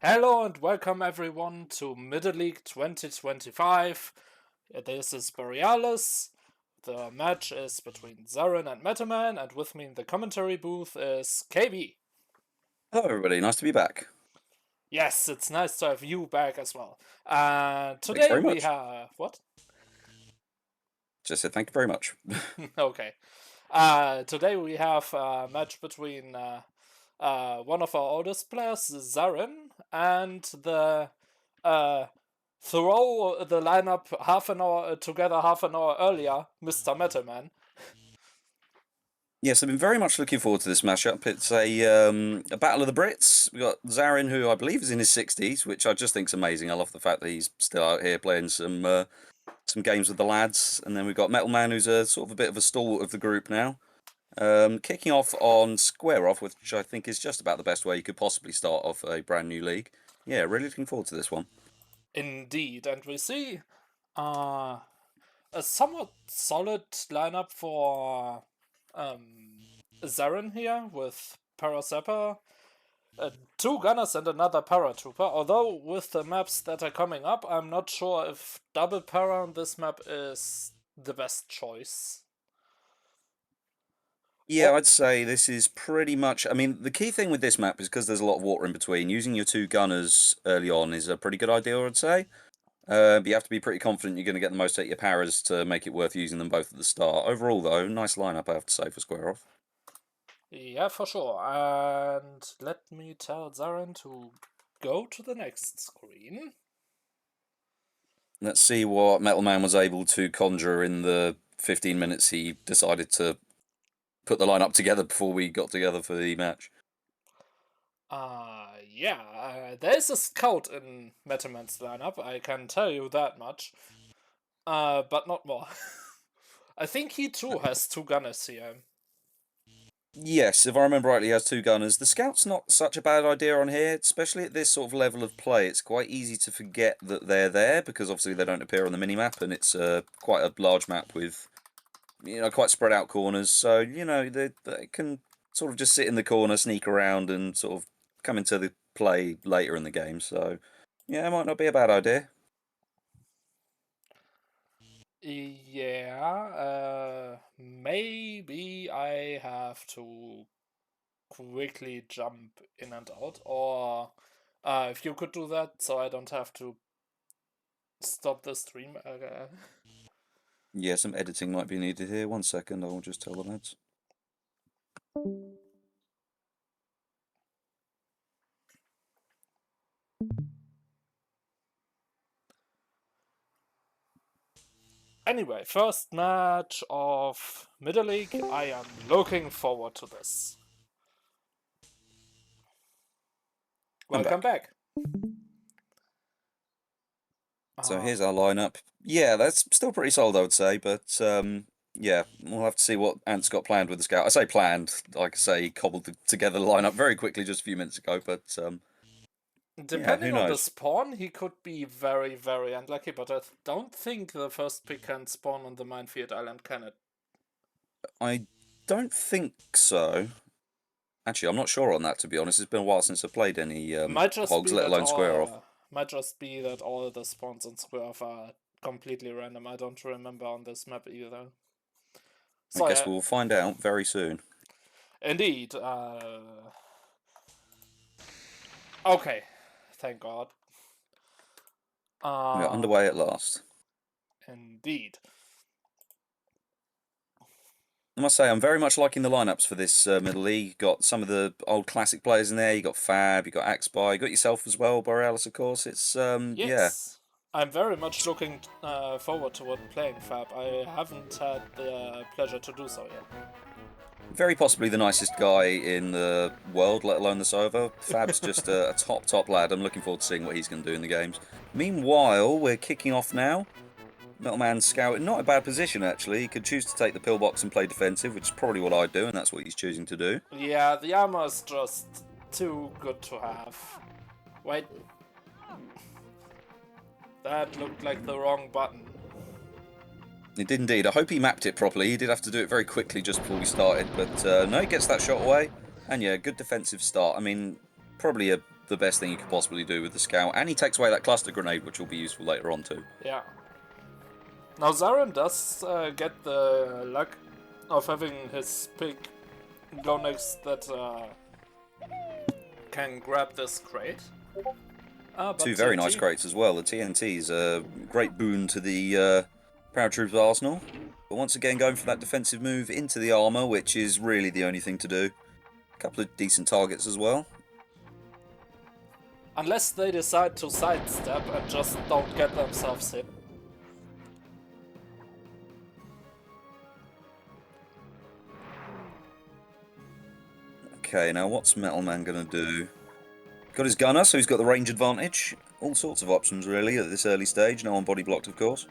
Hello and welcome everyone to Middle League 2025. This is Borealis. The match is between Zarin and Metalman, and with me in the commentary booth is KB. Hello, everybody. Nice to be back. Yes, it's nice to have you back as well. Thanks Today very we much. have what? Just said thank you very much. Okay. Today we have a match between one of our oldest players, Zarin, and the throw the lineup half an hour together half an hour earlier, Mr. Metalman. Yes, I've been very much looking forward to this matchup. It's a battle of the Brits. We've got Zarin, who I believe is in his 60s, which I just think is amazing. I love the fact that he's still out here playing some games with the lads. And then we've got Metalman, who's a sort of a bit of a stalwart of the group now. Kicking off on Square Off, which I think is just about the best way you could possibly start off a brand new league. Yeah, really looking forward to this one. Indeed, and we see uh, a somewhat solid lineup for Zarin here with Paraseppa, two gunners and another paratrooper. Although with the maps that are coming up, I'm not sure if double para on this map is the best choice. Yeah, I'd say this is pretty much. I mean, the key thing with this map is because there's a lot of water in between. Using your two gunners early on is a pretty good idea, I'd say. But you have to be pretty confident you're going to get the most out of your paras to make it worth using them both at the start. Overall, though, nice lineup, I have to say, for Square Off. Yeah, for sure. And let me tell Zarin to go to the next screen. Let's see what Metalman was able to conjure in the 15 minutes he decided to put the lineup together before we got together for the match. There's a scout in Metalman's lineup, I can tell you that much. But not more. I think he too has two gunners here. Yes, if I remember rightly, he has two gunners. The scout's not such a bad idea on here, especially at this sort of level of play. It's quite easy to forget that they're there because obviously they don't appear on the minimap, and it's quite a large map with quite spread out corners. So they can sort of just sit in the corner, sneak around, and sort of come into the play later in the game. So yeah, it might not be a bad idea. Yeah, maybe I have to quickly jump in and out, or if you could do that so I don't have to stop the stream. Yeah, some editing might be needed here. 1 second, I'll just tell the lads. Anyway, first match of Middle League. I am looking forward to this. Welcome back. So here's our lineup. Yeah, that's still pretty solid, I would say. But yeah, we'll have to see what Ant's got planned with the scout. I say planned, like I say, cobbled together the lineup very quickly just a few minutes ago. But yeah, who Depending on the knows? spawn, he could be very, very unlucky, but I don't think the first pick can spawn on the minefield island, can it? I don't think so. Actually, I'm not sure on that, to be honest. It's been a while since I played any Might just hogs, be let that alone square off. all the spawns on Square Off are completely random. I don't remember on this map either. I So guess yeah, we'll find out very soon. indeed. Okay, thank God. We're underway at last. Indeed. I must say, I'm very much liking the lineups for this Middle League. You got some of the old classic players in there. You got Fab, you got Axby, you got yourself as well, Borealis, of course. It's yeah, Yes. I'm very much looking forward to playing Fab. I haven't had the pleasure to do so yet. very possibly the nicest guy in the world, let alone the server. Fab's just a top lad. I'm looking forward to seeing what he's going to do in the games. Meanwhile, we're kicking off now. Metalman scout in not a bad position actually. He could choose to take the pillbox and play defensive, which is probably what I'd do, and that's what he's choosing to do. Yeah, the armor is just too good to have. Wait. That looked like the wrong button. It did indeed. I hope he mapped it properly. He did have to do it very quickly just before we started, but no, he gets that shot away. And yeah, good defensive start. I mean, probably the the best thing you could possibly do with the Scout. And he takes away that cluster grenade, which will be useful later on too. Yeah. Now Zarin does get the luck of having his pig go next that can grab this crate. But Two very nice TNT crates as well. The TNT is a great boon to the paratroopers arsenal. But once again, going for that defensive move into the armour, which is really the only thing to do. A couple of decent targets as well. Unless they decide to sidestep and just don't get themselves hit. Okay, now what's Metalman going to do? Got his gunner, so he's got the range advantage. All sorts of options, really, at this early stage. No one body blocked, of course.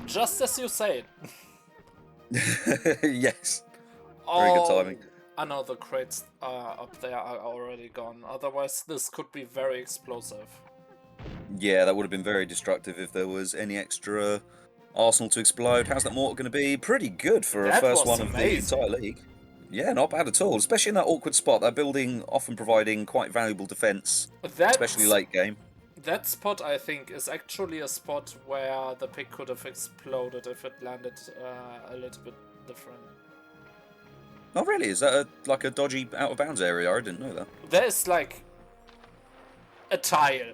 Just as you say it. Yes. Very good timing. I know the crates up there are already gone. Otherwise, this could be very explosive. Yeah, that would have been very destructive if there was any extra arsenal to explode. How's that mortar going to be? Pretty good for a first one of the entire league. Yeah, not bad at all. Especially in that awkward spot. That building often providing quite valuable defense, especially late game. That spot, I think, is actually a spot where the pig could have exploded if it landed a little bit different. Oh, really? Is that like a dodgy out-of-bounds area? I didn't know that. There's like a tile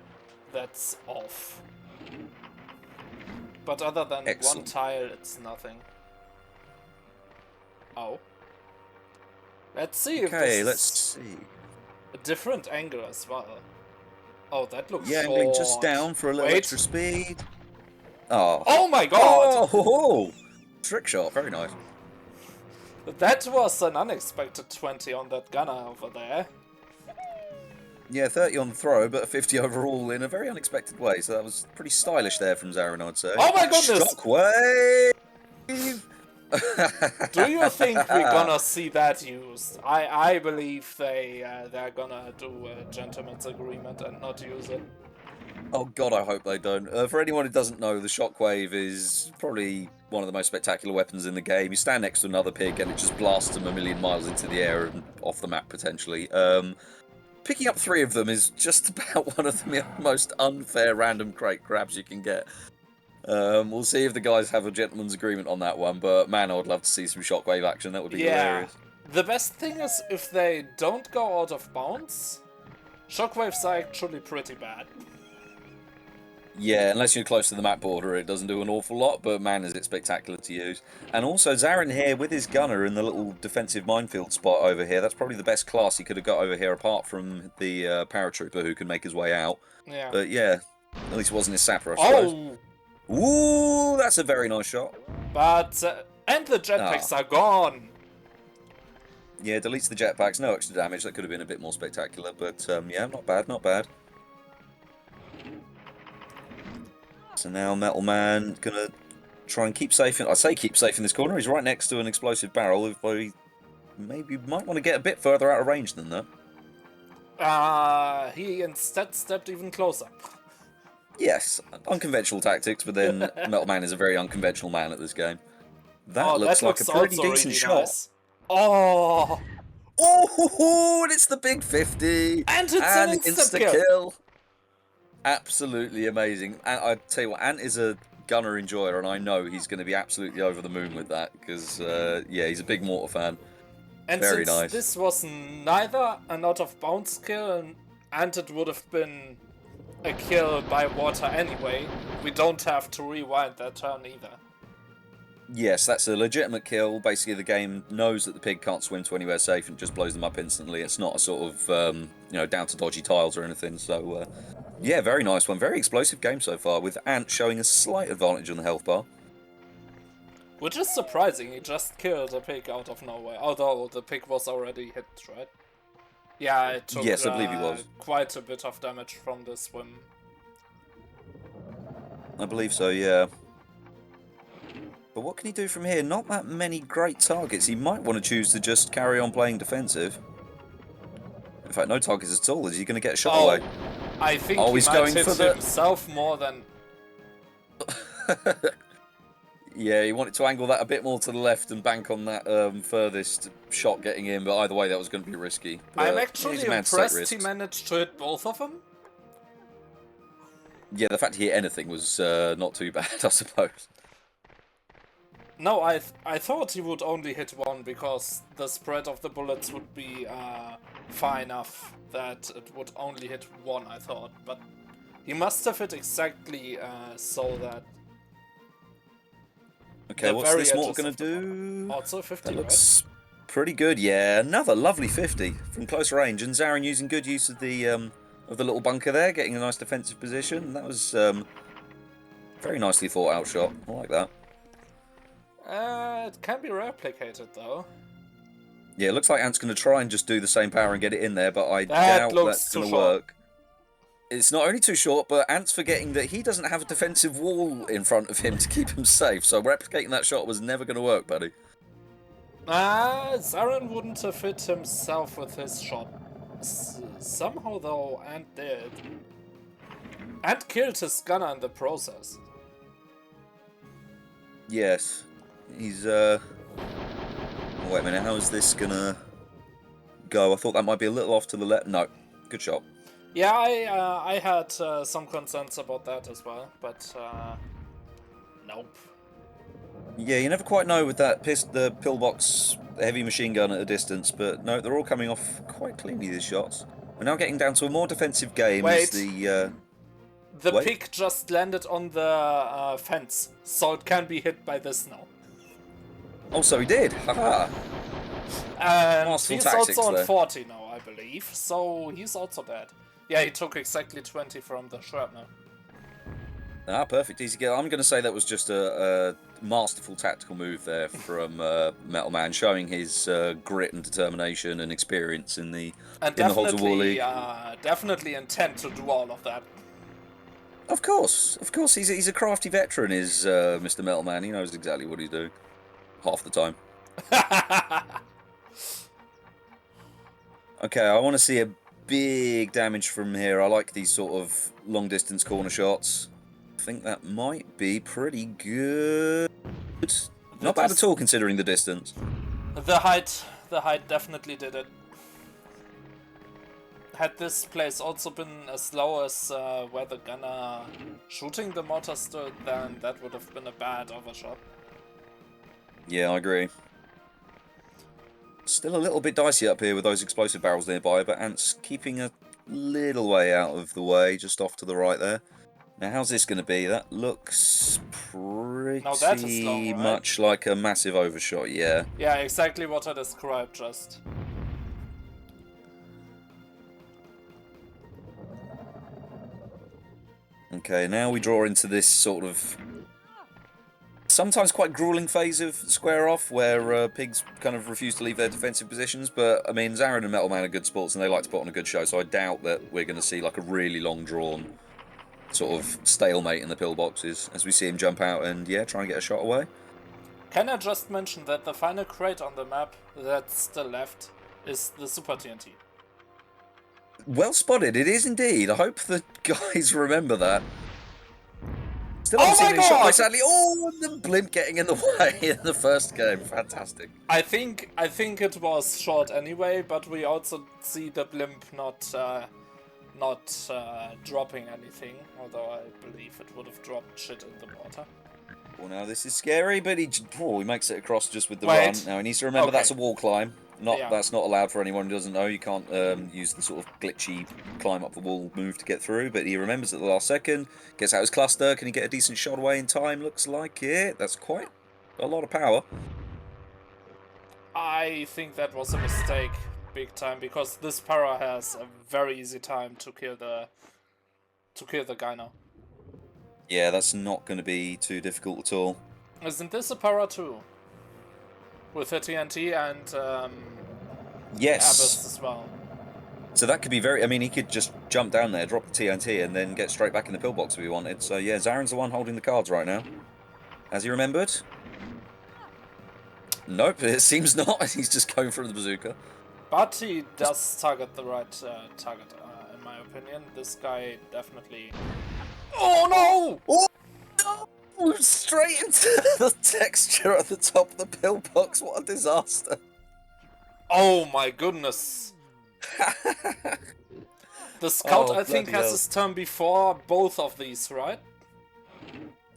that's off. But other than one tile, it's nothing. Oh. Let's see if okay, this let's see. A different angle as well. Oh, that looks yeah, short. Just down for a little extra speed. Oh. Oh my god! Oh, trick shot, very nice. That was an unexpected 20 on that gunner over there. Yeah, 30 on the throw, but a 50 overall in a very unexpected way. So that was pretty stylish there from Zarin, I'd say. Oh my goodness! Shockwave! Do you think we're gonna see that used? I believe they're gonna do a gentleman's agreement and not use it. Oh god, I hope they don't. For anyone who doesn't know, the shockwave is probably one of the most spectacular weapons in the game. You stand next to another pig and it just blasts them a million miles into the air and off the map potentially. Picking up 3 of them is just about one of the most unfair random crate grabs you can get. We'll see if the guys have a gentleman's agreement on that one, but man, I would love to see some shockwave action. That would be hilarious. The best thing is if they don't go out of bounds, shockwaves are actually pretty bad. Yeah, unless you're close to the map border, it doesn't do an awful lot, but man, is it spectacular to use. And also, Zarin here with his gunner in the little defensive minefield spot over here. That's probably the best class he could have got over here, apart from the paratrooper who can make his way out. Yeah. But yeah, at least it wasn't his sapper, I suppose. Ooh, that's a very nice shot. But, and the jetpacks are gone. Yeah, deletes the jetpacks, no extra damage. That could have been a bit more spectacular, but yeah, not bad, not bad. So now Metalman gonna try and keep safe. I say keep safe in this corner. He's right next to an explosive barrel. He maybe might want to get a bit further out of range than that. He instead stepped even closer. Yes, unconventional tactics, but then Metalman is a very unconventional man at this game. That looks like a pretty decent really shot. Nice. Oh, and it's the big 50. And it's an insta-kill. Absolutely amazing. And I tell you what, Ant is a gunner enjoyer, and I know he's going to be absolutely over the moon with that, because, yeah, he's a big mortar fan. And very since nice. This was neither an out-of-bounds kill, and it would have been a kill by water anyway, we don't have to rewind that turn either. Yes, that's a legitimate kill. Basically, the game knows that the pig can't swim to anywhere safe and just blows them up instantly. It's not a sort of, you know, down to dodgy tiles or anything. So, yeah, very nice one. Very explosive game so far, with Ant showing a slight advantage on the health bar. Which is surprising. He just killed a pig out of nowhere. Although the pig was already hit, right? Yeah, it took yes, I believe he was. Quite a bit of damage from the swim. I believe so, yeah. But what can he do from here? Not that many great targets. He might want to choose to just carry on playing defensive. In fact, no targets at all. Is he going to get a shot away? I think he might hit himself more than... Yeah, he wanted to angle that a bit more to the left and bank on that furthest shot getting in, but either way that was going to be risky. But I'm he's actually a man to take impressed he risks. managed to hit both of them. Yeah, the fact he hit anything was not too bad, I suppose. No, I thought he would only hit one because the spread of the bullets would be far enough that it would only hit one, I thought. But he must have hit exactly so that... Okay, what's this mortar going to do? Also 50, That looks pretty good, yeah. Another lovely 50 from close range, and Zarin using good use of the little bunker there, getting a nice defensive position. That was very nicely thought out shot. I like that. It can be replicated though. Yeah, it looks like Ant's going to try and just do the same power and get it in there, but I That doubt looks that's too going to short. work. It's not only too short, but Ant's forgetting that he doesn't have a defensive wall in front of him to keep him safe, so replicating that shot was never going to work, buddy. Zarin wouldn't have hit himself with his shot. Somehow though, Ant did. Ant killed his gunner in the process. Yes. He's, oh, wait a minute, how is this gonna go? I thought that might be a little off to the left. No. Good shot. Yeah, I had some concerns about that as well, but nope. Yeah, you never quite know with that the pillbox heavy machine gun at a distance, but no, they're all coming off quite cleanly, these shots. We're now getting down to a more defensive game as the wait. pick just landed on the fence, so it can be hit by this now. Oh, so he did! Haha! And Masterful he's tactics also on there. 40 now, I believe, so he's also dead. Yeah, he took exactly 20 from the shrapnel. Ah, perfect, easy kill. I'm going to say that was just a masterful tactical move there from Metalman, showing his grit and determination and experience in the Hogs of War League. Definitely intent to do all of that. Of course, he's a crafty veteran, is Mr. Metalman. He knows exactly what he's doing. Half the time. Okay, I want to see a big damage from here. I like these sort of long-distance corner shots. I think that might be pretty good. Not bad at all, considering the distance. The height definitely did it. Had this place also been as low as where the gunner shooting the mortar stood, then that would have been a bad overshot. Yeah, I agree. Still a little bit dicey up here with those explosive barrels nearby, but Ant's keeping a little way out of the way, just off to the right there. Now, how's this going to be? That looks pretty much like a massive overshot, yeah. Yeah, exactly what I described just. Okay, now we draw into this sort of sometimes quite grueling phase of square off, where pigs kind of refuse to leave their defensive positions, but I mean, Zarin and Metalman are good sports and they like to put on a good show, so I doubt that we're going to see like a really long drawn sort of stalemate in the pillboxes as we see him jump out and, yeah, try and get a shot away. Can I just mention that the final crate on the map that's still left is the Super TNT? Well spotted, it is indeed. I hope the guys remember that. Still haven't seen any shot, sadly. Oh, and the blimp getting in the way in the first game. Fantastic. I think it was short anyway, but we also see the blimp not dropping anything, although I believe it would have dropped shit in the water. Well, now this is scary, but he makes it across just with the run. Now he needs to remember that's a wall climb. That's not allowed for anyone who doesn't know. You can't use the sort of glitchy climb up the wall move to get through, but he remembers at the last second, gets out his cluster. Can he get a decent shot away in time? Looks like it. That's quite a lot of power. I think that was a mistake, big time, because this para has a very easy time to kill the guy now. Yeah, that's not going to be too difficult at all. Isn't this a para too? With a TNT and yes, Abyss as well. So that could be very... I mean, he could just jump down there, drop the TNT, and then get straight back in the pillbox if he wanted. So yeah, Zarin's the one holding the cards right now. Has he remembered? Nope, it seems not. He's just going for the bazooka. But he does target the right target, in my opinion. This guy definitely... Oh no! Oh, no! Straight into the texture at the top of the pillbox. What a disaster. Oh my goodness. The scout, Oh, I think, bloody has hell. his turn before both of these, right?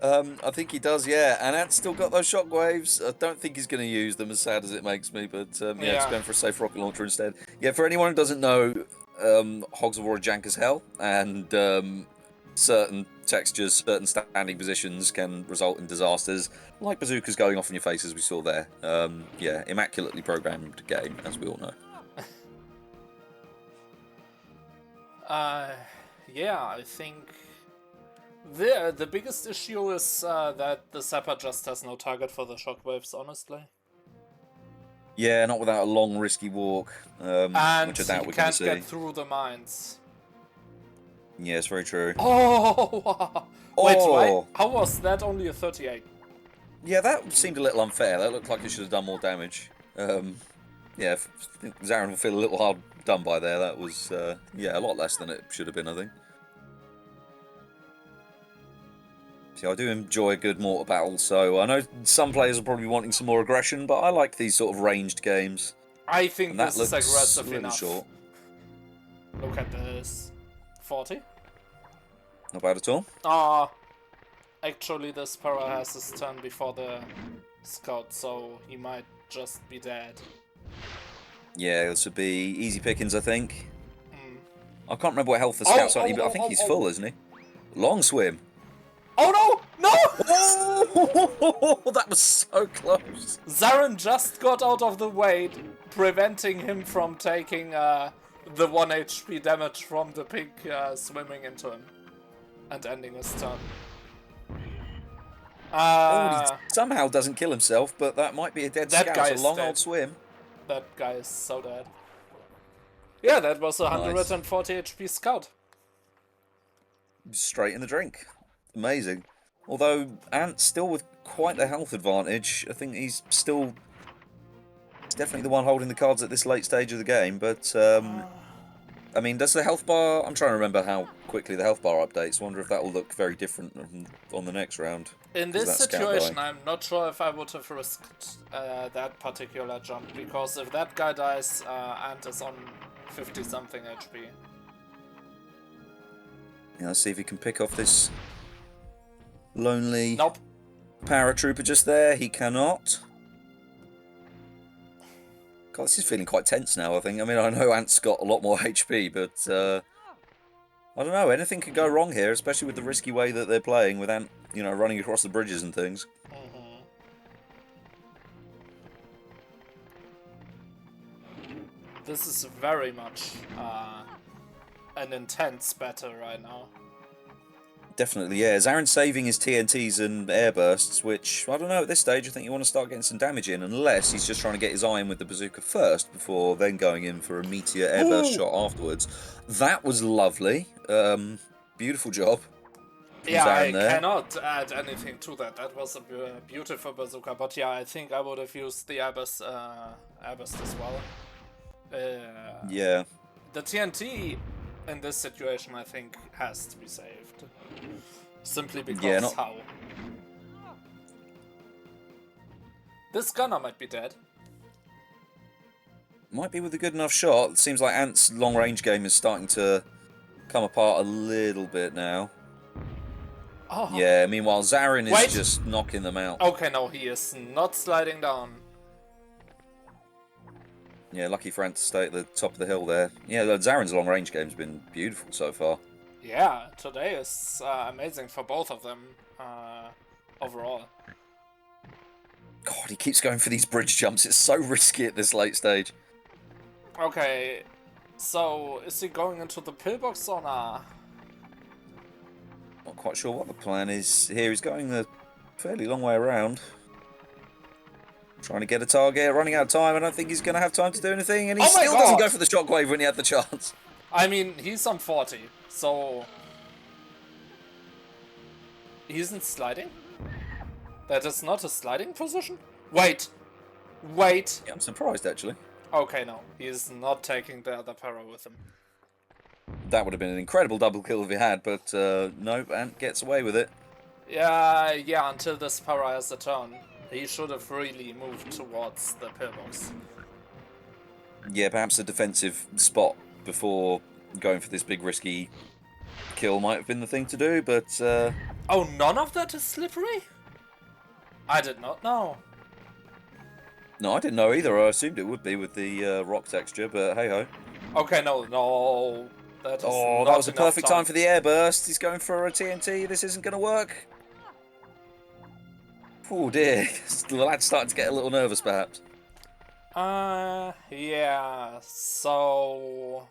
I think he does, yeah. And Ant's still got those shockwaves. I don't think he's going to use them, as sad as it makes me. But yeah, just Yeah. going for a safe rocket launcher instead. Yeah, for anyone who doesn't know, Hogs of War are jank as hell. And certain textures, certain standing positions can result in disasters. Like bazookas going off in your face, as we saw there. Yeah, immaculately programmed game, as we all know. Yeah, I think the biggest issue is that the Zapper just has no target for the shockwaves, honestly. Yeah, not without a long, risky walk, And which I doubt he we're going to can't see. get through the mines. Yeah, it's very true. Oh! Wait, why? Oh! How was that only a 38? Yeah, that seemed a little unfair. That looked like it should have done more damage. Yeah, I think Zarin will feel a little hard done by there. That was, yeah, a lot less than it should have been, I think. See, I do enjoy a good mortar battle, so I know some players are probably wanting some more aggression, but I like these sort of ranged games. I think And that this is looks a aggressive little enough. short. Look at this. 40? Not bad at all. Actually, the Sparrow has his turn before the scout, so he might just be dead. Yeah, this would be easy pickings, I think. Mm. I can't remember what health the scout's on, but I think he's full, isn't he? Long swim. Oh no! No! Oh, that was so close. Zarin just got out of the way, preventing him from taking the 1 HP damage from the pig swimming into him and ending his turn. He somehow doesn't kill himself, but that might be a dead That scout. guy It's is a long dead. old swim. That guy is so dead. Yeah, that was a 140 HP scout. Straight in the drink. Amazing. Although Ant's still with quite the health advantage. I think he's still... He's definitely the one holding the cards at this late stage of the game, but... I mean, does the health bar... I'm trying to remember how quickly the health bar updates. I wonder if that will look very different on the next round. In this situation, I'm not sure if I would have risked that particular jump, because if that guy dies, Ant is on 50-something HP. Yeah, let's see if he can pick off this lonely Nope. paratrooper just there. He cannot. God, this is feeling quite tense now, I think. I mean, I know Ant's got a lot more HP, but I don't know. Anything could go wrong here, especially with the risky way that they're playing with Ant, you know, running across the bridges and things. This is very much an intense battle right now. Definitely, yeah. Zarin's saving his TNTs and airbursts, which, I don't know, at this stage I think you want to start getting some damage in, unless he's just trying to get his eye in with the bazooka first, before then going in for a meteor airburst shot afterwards. That was lovely. Beautiful job. Yeah, Zarin I there. cannot add anything to that. That was a beautiful bazooka, but yeah, I think I would have used the airburst as well. Yeah. The TNT in this situation, I think, has to be saved. Simply because how? This gunner might be dead. Might be with a good enough shot. It seems like Ant's long-range game is starting to come apart a little bit now. Oh. Yeah, meanwhile Zarin is just knocking them out. Okay, no, he is not sliding down. Yeah, lucky for Ant to stay at the top of the hill there. Yeah, Zarin's long-range game's been beautiful so far. Yeah, today is amazing for both of them overall. God, he keeps going for these bridge jumps. It's so risky at this late stage. Okay, so is he going into the pillbox or nah? Not quite sure what the plan is here. He's going a fairly long way around. Trying to get a target, running out of time. I don't think he's going to have time to do anything, and he still doesn't go for the shockwave when he had the chance. I mean, he's on 40, so... He isn't sliding? That is not a sliding position? Wait! Wait! Yeah, I'm surprised, actually. Okay, no. He is not taking the other para with him. That would have been an incredible double kill if he had, but no, Ant gets away with it. Yeah, until this para has a turn. He should have really moved towards the pillbox. Yeah, perhaps a defensive spot before going for this big risky kill might have been the thing to do, but... Oh, none of that is slippery? I did not know. No, I didn't know either. I assumed it would be with the rock texture, but hey-ho. Okay, no. That is Oh, not that was a enough perfect time for the air burst. He's going for a TNT. This isn't going to work. Oh dear. The lad's starting to get a little nervous, perhaps. Yeah, so...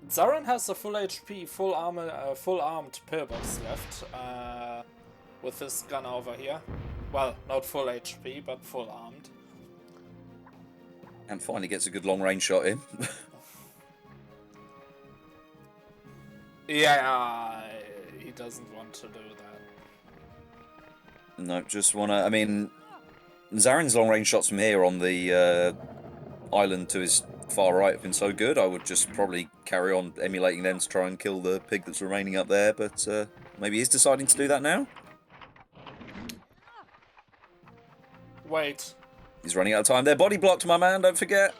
Zarin has a full HP, full armed pillbox left, with this gun over here. Well, not full HP, but full armed. And finally gets a good long-range shot in. Yeah, he doesn't want to do that. No, just want to... I mean, Zarin's long-range shots from here on the island to his far right have been so good. I would just probably carry on emulating them to try and kill the pig that's remaining up there, but maybe he's deciding to do that now? Wait. He's running out of time there. Body blocked, my man, don't forget.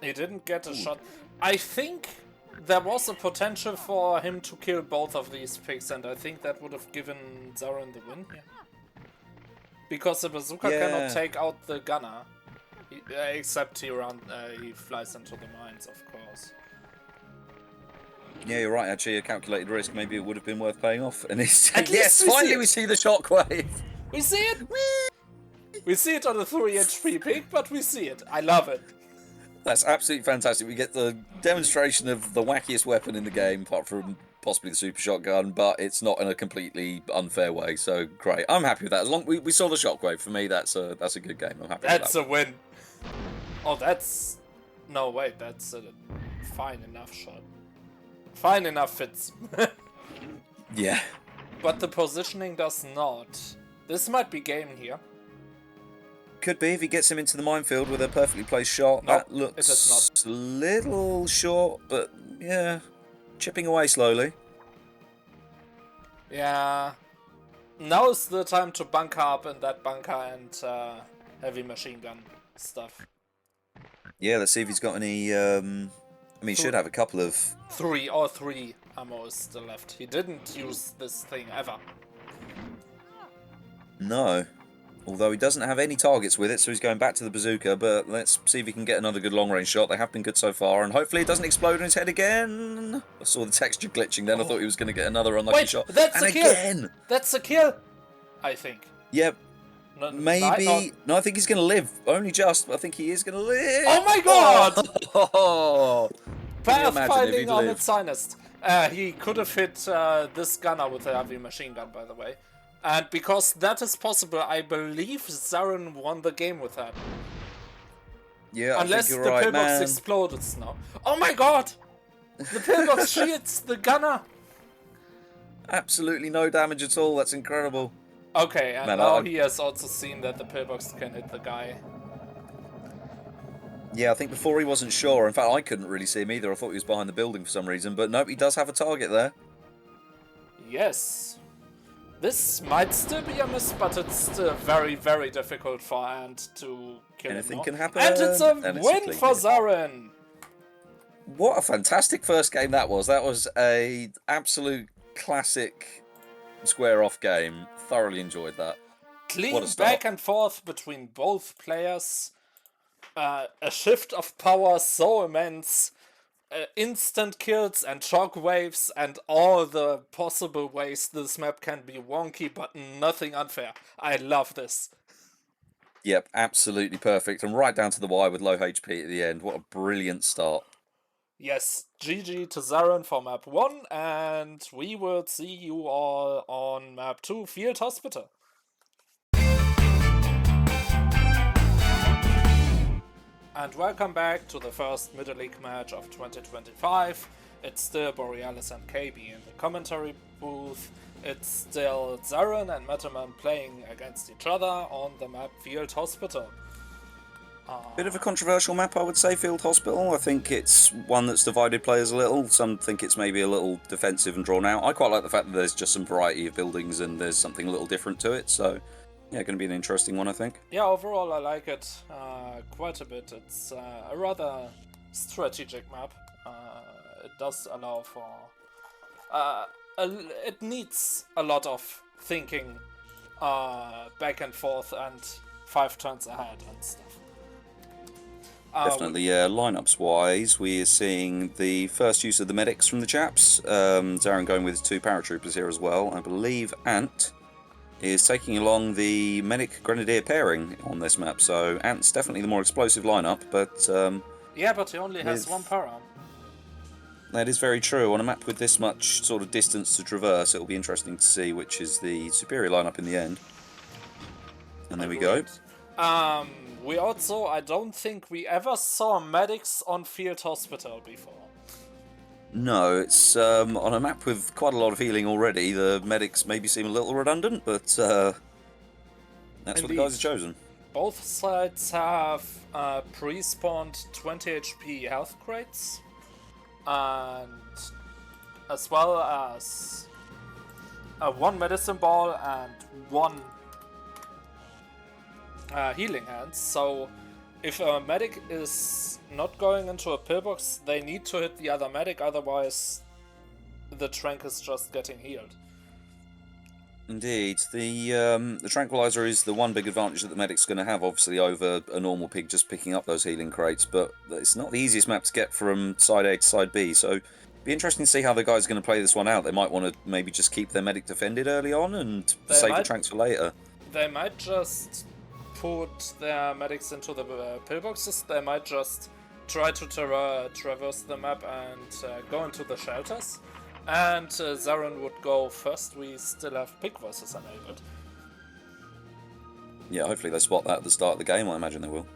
He didn't get a shot. I think there was a potential for him to kill both of these pigs, and I think that would have given Zarin the win here. Because the bazooka cannot take out the gunner. Except he flies into the mines, of course. Yeah, you're right, actually, a calculated risk. Maybe it would have been worth paying off. And it's... At yes, least finally we see the shockwave. We see it! We see it on a 3 HP pig, but we see it. I love it. That's absolutely fantastic. We get the demonstration of the wackiest weapon in the game, apart from possibly the super shotgun, but it's not in a completely unfair way, so great. I'm happy with that. As long we saw the shockwave, for me, that's a good game. I'm happy with that. That's a win. Oh, that's... No, wait, that's a fine enough shot. Fine enough fits. Yeah. But the positioning does not. This might be game here. Could be if he gets him into the minefield with a perfectly placed shot. Nope, that looks it is not. a little short, but yeah, chipping away slowly. Yeah. Now's the time to bunker up in that bunker and heavy machine gun stuff. Yeah, let's see if he's got any... I mean, he should have a couple of... Three ammo is still left. He didn't use this thing ever. No. Although he doesn't have any targets with it, so he's going back to the bazooka, but let's see if he can get another good long-range shot. They have been good so far, and hopefully it doesn't explode in his head again. I saw the texture glitching then. I thought he was going to get another unlucky shot. That's and a kill! again! That's a kill! I think. Yep. Maybe... No, I think he's going to live. Only just, but I think he is going to live. Oh my god! Oh! Pathfinding on its finest. He could have hit this gunner with a heavy machine gun, by the way. And because that is possible, I believe Zarin won the game with that. Yeah, unless I think the you're right, pillbox man. explodes now. Oh my god! The pillbox shoots the gunner! Absolutely no damage at all. That's incredible. Okay, and Man, now he has also seen that the pillbox can hit the guy. Yeah, I think before he wasn't sure. In fact, I couldn't really see him either. I thought he was behind the building for some reason. But nope, he does have a target there. Yes. This might still be a miss, but it's still very, very difficult for Ant to kill Anything him. can happen. And it's a And it's win a for clean Zarin! What a fantastic first game that was. That was a absolute classic square-off game. Thoroughly enjoyed that. Clean back and forth between both players. A shift of power so immense. Instant kills and shockwaves and all the possible ways this map can be wonky, but nothing unfair. I love this. Yep, absolutely perfect. And right down to the wire with low HP at the end. What a brilliant start. Yes, GG to Zarin for map 1, and we will see you all on map 2, Field Hospital. And welcome back to the first Middle League match of 2025. It's still Borealis and KB in the commentary booth. It's still Zarin and Metalman playing against each other on the map Field Hospital. Bit of a controversial map, I would say, Field Hospital. I think it's one that's divided players a little. Some think it's maybe a little defensive and drawn out. I quite like the fact that there's just some variety of buildings and there's something a little different to it. So, yeah, going to be an interesting one, I think. Yeah, overall I like it quite a bit. It's a rather strategic map. It does allow for... it needs a lot of thinking back and forth and 5 turns ahead and stuff. Definitely, yeah. Lineups wise, we are seeing the first use of the medics from the chaps. Zarin going with 2 paratroopers here as well. I believe Ant is taking along the medic grenadier pairing on this map. So Ant's definitely the more explosive lineup, but yeah, but he only has 1 para. That is very true. On a map with this much sort of distance to traverse, it'll be interesting to see which is the superior lineup in the end. And there we go. We also, I don't think we ever saw medics on Field Hospital before. No, it's on a map with quite a lot of healing already. The medics maybe seem a little redundant, but that's what the guys have chosen. Both sides have pre-spawned 20 HP health crates, and as well as 1 medicine ball and 1 healing hands. So if a medic is not going into a pillbox, they need to hit the other medic, otherwise the trank is just getting healed. Indeed. The tranquilizer is the one big advantage that the medic's going to have, obviously, over a normal pig just picking up those healing crates, but it's not the easiest map to get from side A to side B, so it'd be interesting to see how the guys are going to play this one out. They might want to maybe just keep their medic defended early on and save the tranks for later. They might just put their medics into the pillboxes. They might just try to traverse the map and go into the shelters. And Zarin would go first. We still have pick voices enabled. Yeah, hopefully they spot that at the start of the game. I imagine they will.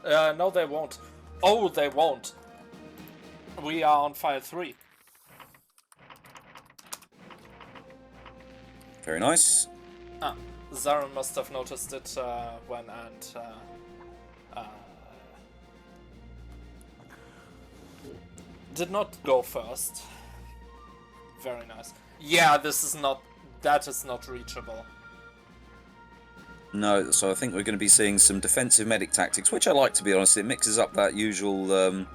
No, they won't. Oh, they won't. We are on file 3. Very nice. Zarin must have noticed it when Ant did not go first. Very nice. Yeah, that is not reachable. No, so I think we're going to be seeing some defensive medic tactics, which I like, to be honest. It mixes up that usual, I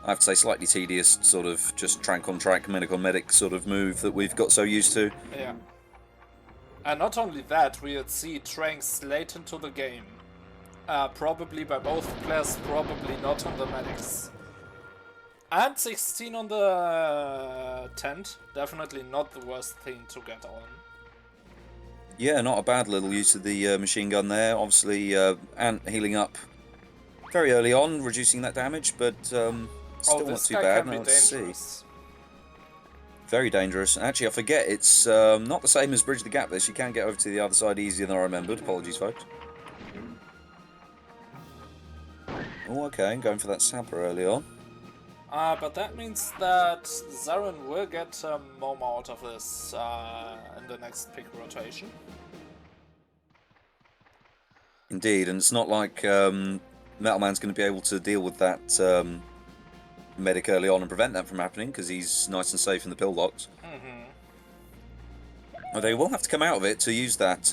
have to say, slightly tedious sort of just trank on trank, medic on medic sort of move that we've got so used to. Yeah. And not only that, we'll see tranks late into the game. Probably by both players, probably not on the medics. And 16 on the tent, definitely not the worst thing to get on. Yeah, not a bad little use of the machine gun there. Obviously, Ant healing up very early on, reducing that damage, but still not too bad. Now, let's see. Very dangerous. Actually, I forget, it's not the same as Bridge the Gap this. You can get over to the other side easier than I remembered. Apologies, folks. Oh, okay, going for that sapper early on. But that means that Zarin will get more out of this in the next pick rotation. Indeed, and it's not like Metalman's going to be able to deal with that medic early on and prevent that from happening, because he's nice and safe in the pillbox. Well, they will have to come out of it to use that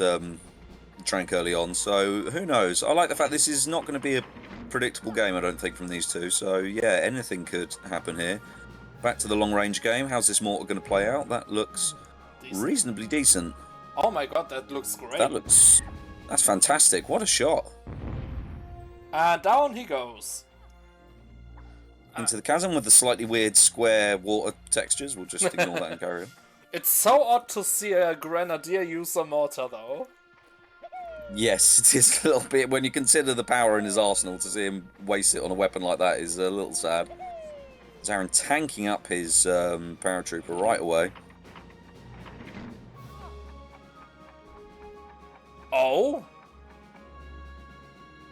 trank early on, so who knows. I like the fact this is not going to be a predictable game, I don't think, from these two, so yeah, anything could happen here. Back to the long-range game. How's this mortar going to play out? That looks reasonably decent. Oh my god, that looks great. That's fantastic. What a shot. And down he goes. Into the chasm with the slightly weird square water textures. We'll just ignore that and carry on. It's so odd to see a grenadier use a mortar, though. Yes, it is a little bit. When you consider the power in his arsenal, to see him waste it on a weapon like that is a little sad. Zarin tanking up his paratrooper right away. Oh?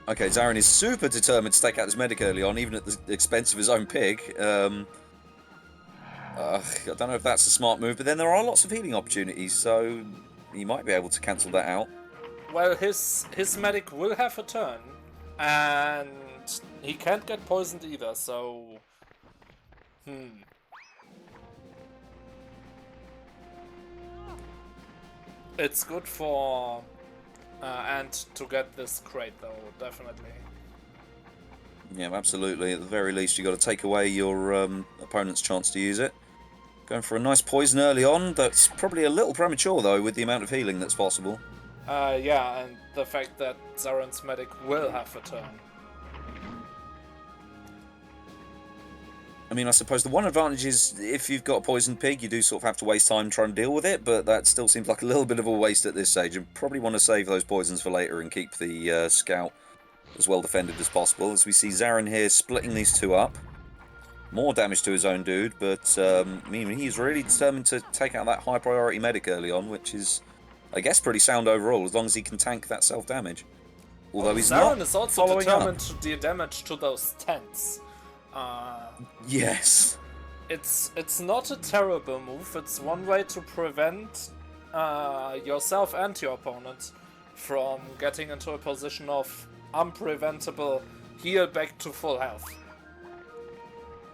Okay, Zarin is super determined to take out his medic early on, even at the expense of his own pig. I don't know if that's a smart move, but then there are lots of healing opportunities, so he might be able to cancel that out. Well, his medic will have a turn, and he can't get poisoned either, so... It's good for Ant to get this crate, though, definitely. Yeah, absolutely. At the very least, you've got to take away your opponent's chance to use it. Going for a nice poison early on. That's probably a little premature, though, with the amount of healing that's possible. Yeah, and the fact that Zarin's medic will have a turn. I mean, I suppose the one advantage is if you've got a poisoned pig, you do sort of have to waste time trying to deal with it, but that still seems like a little bit of a waste at this stage. You probably want to save those poisons for later and keep the scout as well defended as possible. As we see Zarin here splitting these two up. More damage to his own dude, but I mean, he's really determined to take out that high priority medic early on, which is, I guess, pretty sound overall, as long as he can tank that self-damage. Although he's Zarin not is also following determined up. to deal damage to those tents. Yes. It's not a terrible move. It's one way to prevent yourself and your opponent from getting into a position of unpreventable heal back to full health.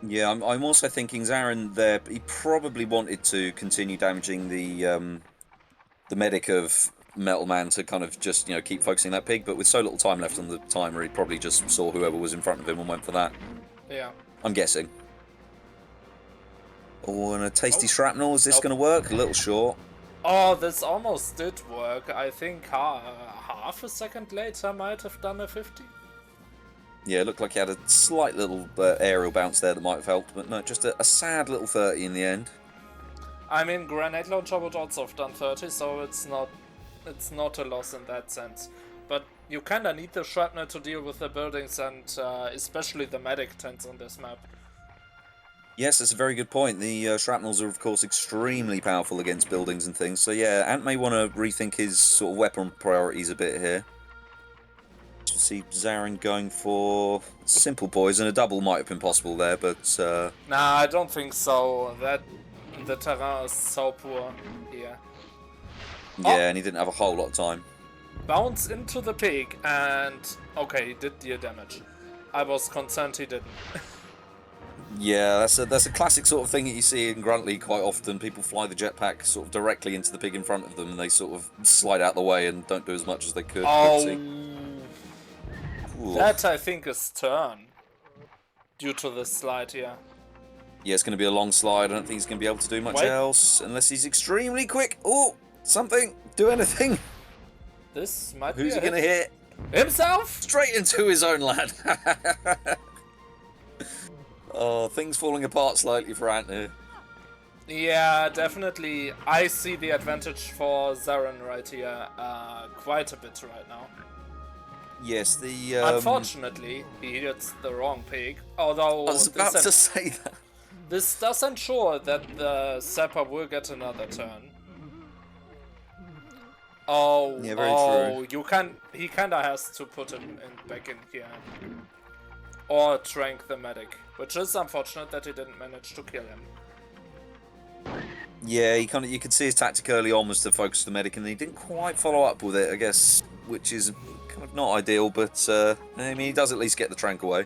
Yeah, I'm also thinking Zarin there, he probably wanted to continue damaging the medic of Metalman to kind of just, keep focusing that pig, but with so little time left on the timer, he probably just saw whoever was in front of him and went for that. Yeah. I'm guessing. Oh, and a tasty shrapnel. Is this going to work? A little short. Oh, this almost did work. I think half a second later might have done a 50. Yeah, it looked like he had a slight little aerial bounce there that might have helped, but no, just a sad little 30 in the end. I mean, grenade launcher would also have done 30, so it's not a loss in that sense. But you kinda need the shrapnel to deal with the buildings and especially the medic tents on this map. Yes, that's a very good point. The shrapnels are, of course, extremely powerful against buildings and things. So yeah, Ant may want to rethink his sort of weapon priorities a bit here. You see Zarin going for simple poison. A double might have been possible there, but... Nah, I don't think so. The terrain is so poor here. Yeah, and he didn't have a whole lot of time. Bounce into the pig and... Okay, he did deal damage. I was concerned he didn't. Yeah, that's a classic sort of thing that you see in Gruntly quite often. People fly the jetpack sort of directly into the pig in front of them, and they sort of slide out the way and don't do as much as they could. Oh, that I think is turn due to the slide here. Yeah, it's going to be a long slide. I don't think he's going to be able to do much else unless he's extremely quick. Oh, something! Do anything! This might Who's be he going to hit? Himself! Straight into his own lad. Oh, things falling apart slightly for Ant here. Yeah, definitely. I see the advantage for Zarin right here quite a bit right now. Yes, the... Unfortunately, he hits the wrong pig. Although I was about to say that. This does ensure that the Zapper will get another turn. Oh, yeah, very true. He kinda has to put him back in here. Or trank the medic, which is unfortunate that he didn't manage to kill him. Yeah, you could see his tactic early on was to focus the medic, and he didn't quite follow up with it, I guess, which is kind of not ideal, but I mean, he does at least get the trank away.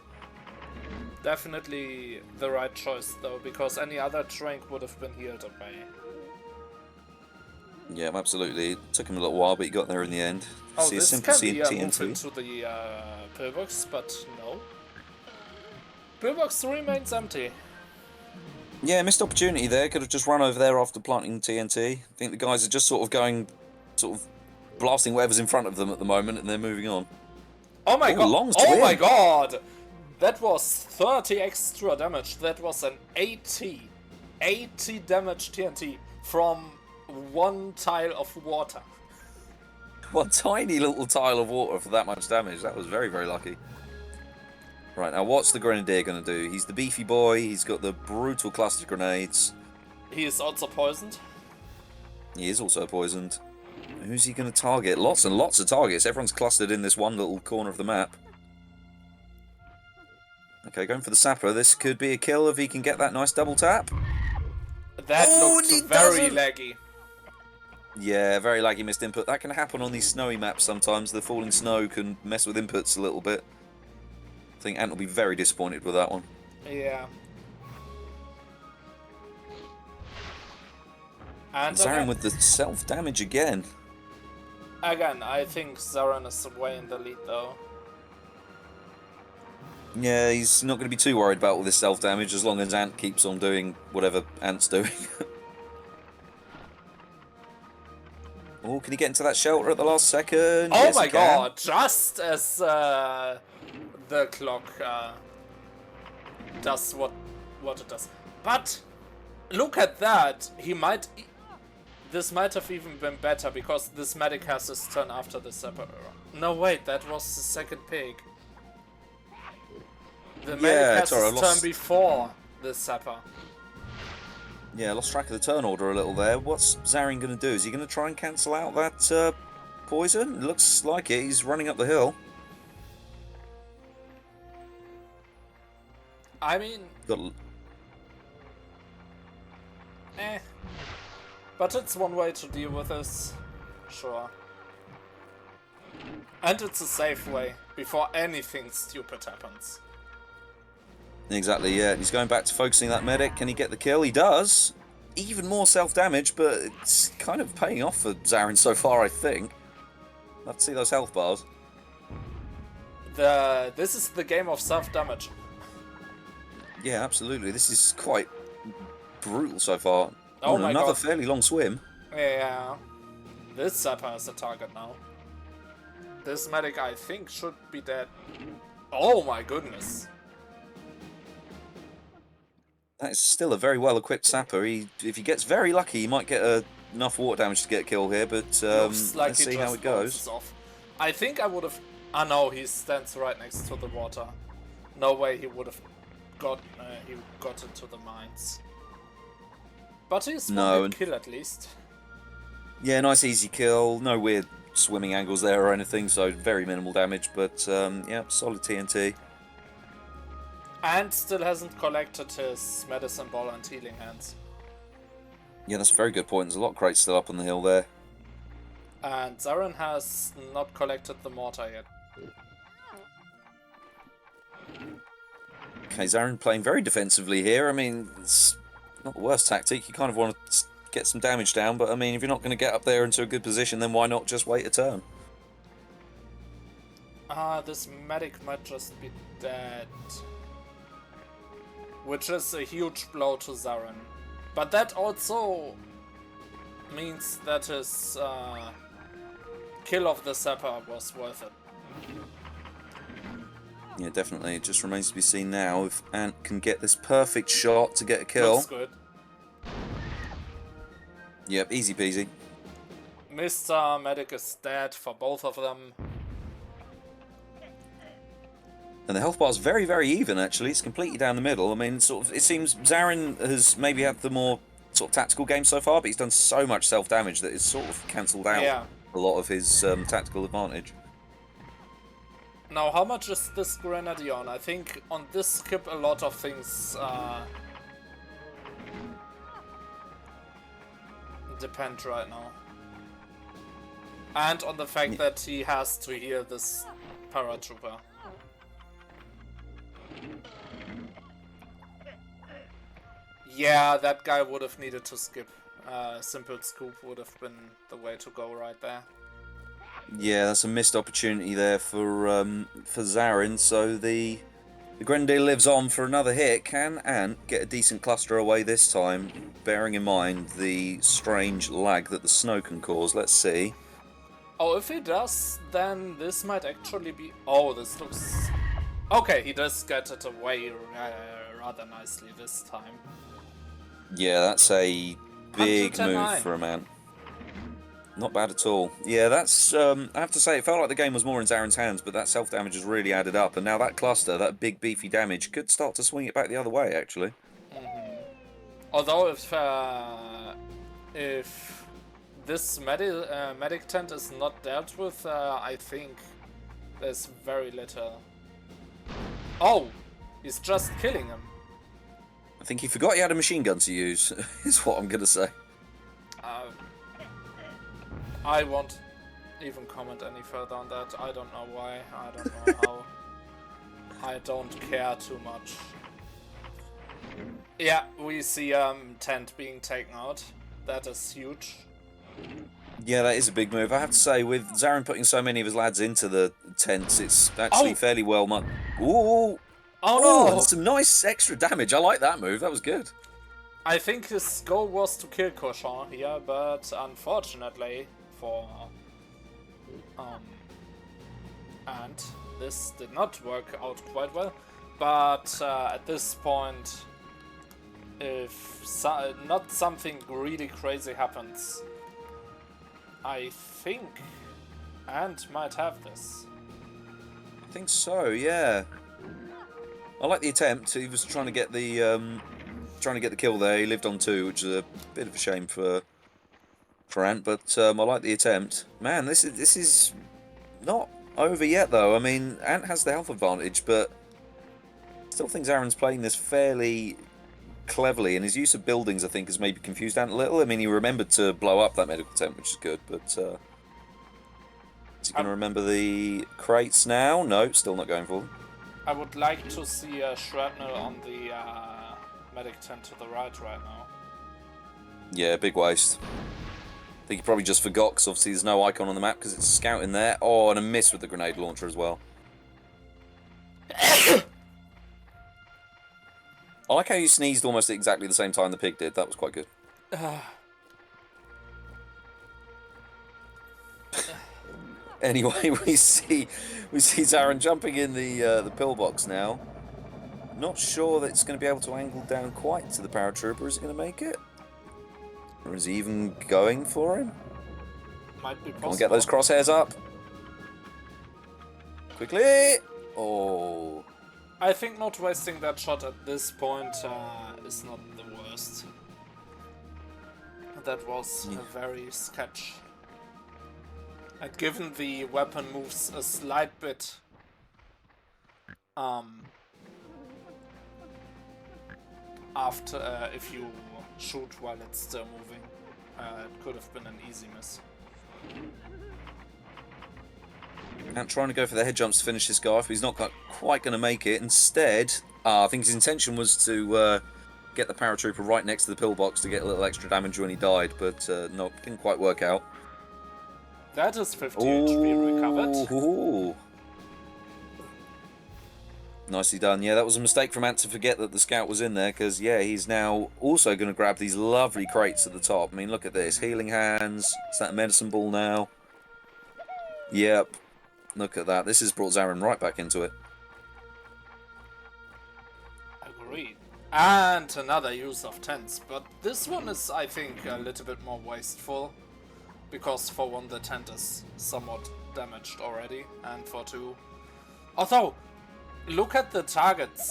Definitely the right choice, though, because any other trank would have been healed away. Yeah, absolutely. It took him a little while, but he got there in the end. Oh, see this a can simple be a move TNT. into the pillbox, but no. Pillbox remains empty. Yeah, missed opportunity there. Could have just run over there after planting TNT. I think the guys are just sort of blasting whatever's in front of them at the moment, and they're moving on. Oh my god! Longs Oh to my win. god! That was 30 extra damage. That was an 80 damage TNT from one tile of water. One tiny little tile of water for that much damage. That was very, very lucky. Right, now what's the Grenadier going to do? He's the beefy boy. He's got the brutal cluster grenades. He is also poisoned. He is also poisoned. Who's he going to target? Lots and lots of targets. Everyone's clustered in this one little corner of the map. Okay, going for the sapper. This could be a kill if he can get that nice double tap. That Oh, looked and he very doesn't. laggy. Yeah, very laggy missed input. That can happen on these snowy maps sometimes. The falling snow can mess with inputs a little bit. I think Ant will be very disappointed with that one. Yeah. And Zarin with the self-damage again. Again, I think Zarin is way in the lead though. Yeah, he's not going to be too worried about all this self-damage as long as Ant keeps on doing whatever Ant's doing. Oh, can he get into that shelter at the last second? Oh Yes, my he can. god, just as the clock does what it does. But look at that, this might have even been better because this medic has his turn after the Zapper. No wait, that was the second pig. The medic has his turn before the Zapper. Yeah, lost track of the turn order a little there. What's Zarin going to do? Is he going to try and cancel out that poison? It looks like it. He's running up the hill. I mean... But it's one way to deal with this. Sure. And it's a safe way, before anything stupid happens. Exactly, yeah. He's going back to focusing that medic. Can he get the kill? He does. Even more self-damage, but it's kind of paying off for Zarin so far, I think. Let's see those health bars. This is the game of self-damage. Yeah, absolutely. This is quite brutal so far. Oh my another god. fairly long swim. Yeah. This Zapper is the target now. This medic, I think, should be dead. Oh my goodness. That is still a very well-equipped sapper. If he gets very lucky, he might get enough water damage to get a kill here, but Looks like let's see how it goes. Off. I think I would have... Ah no, he stands right next to the water. No way he would have got into the mines. But he's one good kill at least. Yeah, nice easy kill. No weird swimming angles there or anything, so very minimal damage, but yeah, solid TNT. And still hasn't collected his medicine ball and healing hands. Yeah, that's a very good point. There's a lot of crates still up on the hill there. And Zarin has not collected the mortar yet. Okay, Zarin playing very defensively here. I mean, it's not the worst tactic. You kind of want to get some damage down, but I mean, if you're not going to get up there into a good position, then why not just wait a turn? This medic might just be dead. Which is a huge blow to Zarin. But that also means that his kill of the Zapper was worth it. Yeah, definitely. It just remains to be seen now if Ant can get this perfect shot to get a kill. Looks good. Yep, easy peasy. Mr. Medic is dead for both of them. And the health bar is very, very even, actually. It's completely down the middle. I mean, sort of, it seems Zarin has maybe had the more sort of tactical game so far, but he's done so much self-damage that it's sort of cancelled out a lot of his tactical advantage. Now, how much is this Grenadier on? I think on this skip a lot of things depend right now. And on the fact that he has to heal this paratrooper. Yeah, that guy would have needed to skip. Simple scoop would have been the way to go right there. Yeah, that's a missed opportunity there for Zarin. So the Grenadier lives on for another hit. Can Ant get a decent cluster away this time? Bearing in mind the strange lag that the snow can cause. Let's see. Oh, if he does, then this might actually be... Oh, this looks... Okay, he does get it away rather nicely this time. Yeah, that's a big move for a man. Not bad at all. Yeah, that's... I have to say, it felt like the game was more in Zarin's hands, but that self-damage has really added up. And now that cluster, that big beefy damage, could start to swing it back the other way, actually. Although if this medic tent is not dealt with, I think there's very little. Oh, he's just killing him. I think he forgot he had a machine gun to use, is what I'm going to say. I won't even comment any further on that. I don't know why. I don't know how. I don't care too much. Yeah, we see tent being taken out. That is huge. Yeah, that is a big move. I have to say, with Zarin putting so many of his lads into the tents, it's actually fairly well much. Ooh! Oh no! And some nice extra damage. I like that move. That was good. I think his goal was to kill Cochon here, but unfortunately for and this did not work out quite well. But at this point, if not something really crazy happens, I think Ant might have this. I think so. Yeah. I like the attempt. He was trying to get the kill there. He lived on 2, which is a bit of a shame for Ant, but I like the attempt. Man, this is not over yet though. I mean, Ant has the health advantage, but still think Zarin's playing this fairly cleverly, and his use of buildings, I think, has maybe confused Ant a little. I mean, he remembered to blow up that medical tent, which is good, but is he going to remember the crates now? No, still not going for them. I would like to see a shrapnel on the medic tent to the right now. Yeah, big waste. I think he probably just forgot, because obviously there's no icon on the map because it's a scout in there. Oh, and a miss with the grenade launcher as well. I like how you sneezed almost at exactly the same time the pig did. That was quite good. Anyway, we see Zarin jumping in the pillbox now. Not sure that it's going to be able to angle down quite to the paratrooper. Is it going to make it? Or is he even going for him? Might be possible. Come on, get those crosshairs up. Quickly! Oh. I think not wasting that shot at this point is not the worst. That was a very sketch. And given the weapon moves a slight bit after if you shoot while it's still moving, it could have been an easy miss. And trying to go for the head jumps to finish this guy off. He's not quite going to make it. Instead, I think his intention was to get the paratrooper right next to the pillbox to get a little extra damage when he died, but no, didn't quite work out. That is 50 HP recovered. Ooh. Nicely done. Yeah, that was a mistake from Ant to forget that the scout was in there, because, yeah, he's now also going to grab these lovely crates at the top. I mean, look at this. Healing hands. Is that a medicine ball now? Yep. Look at that. This has brought Zarin right back into it. Agreed. And another use of tents, but this one is, I think, a little bit more wasteful. Because for one, the tent is somewhat damaged already, and for two... Although, look at the targets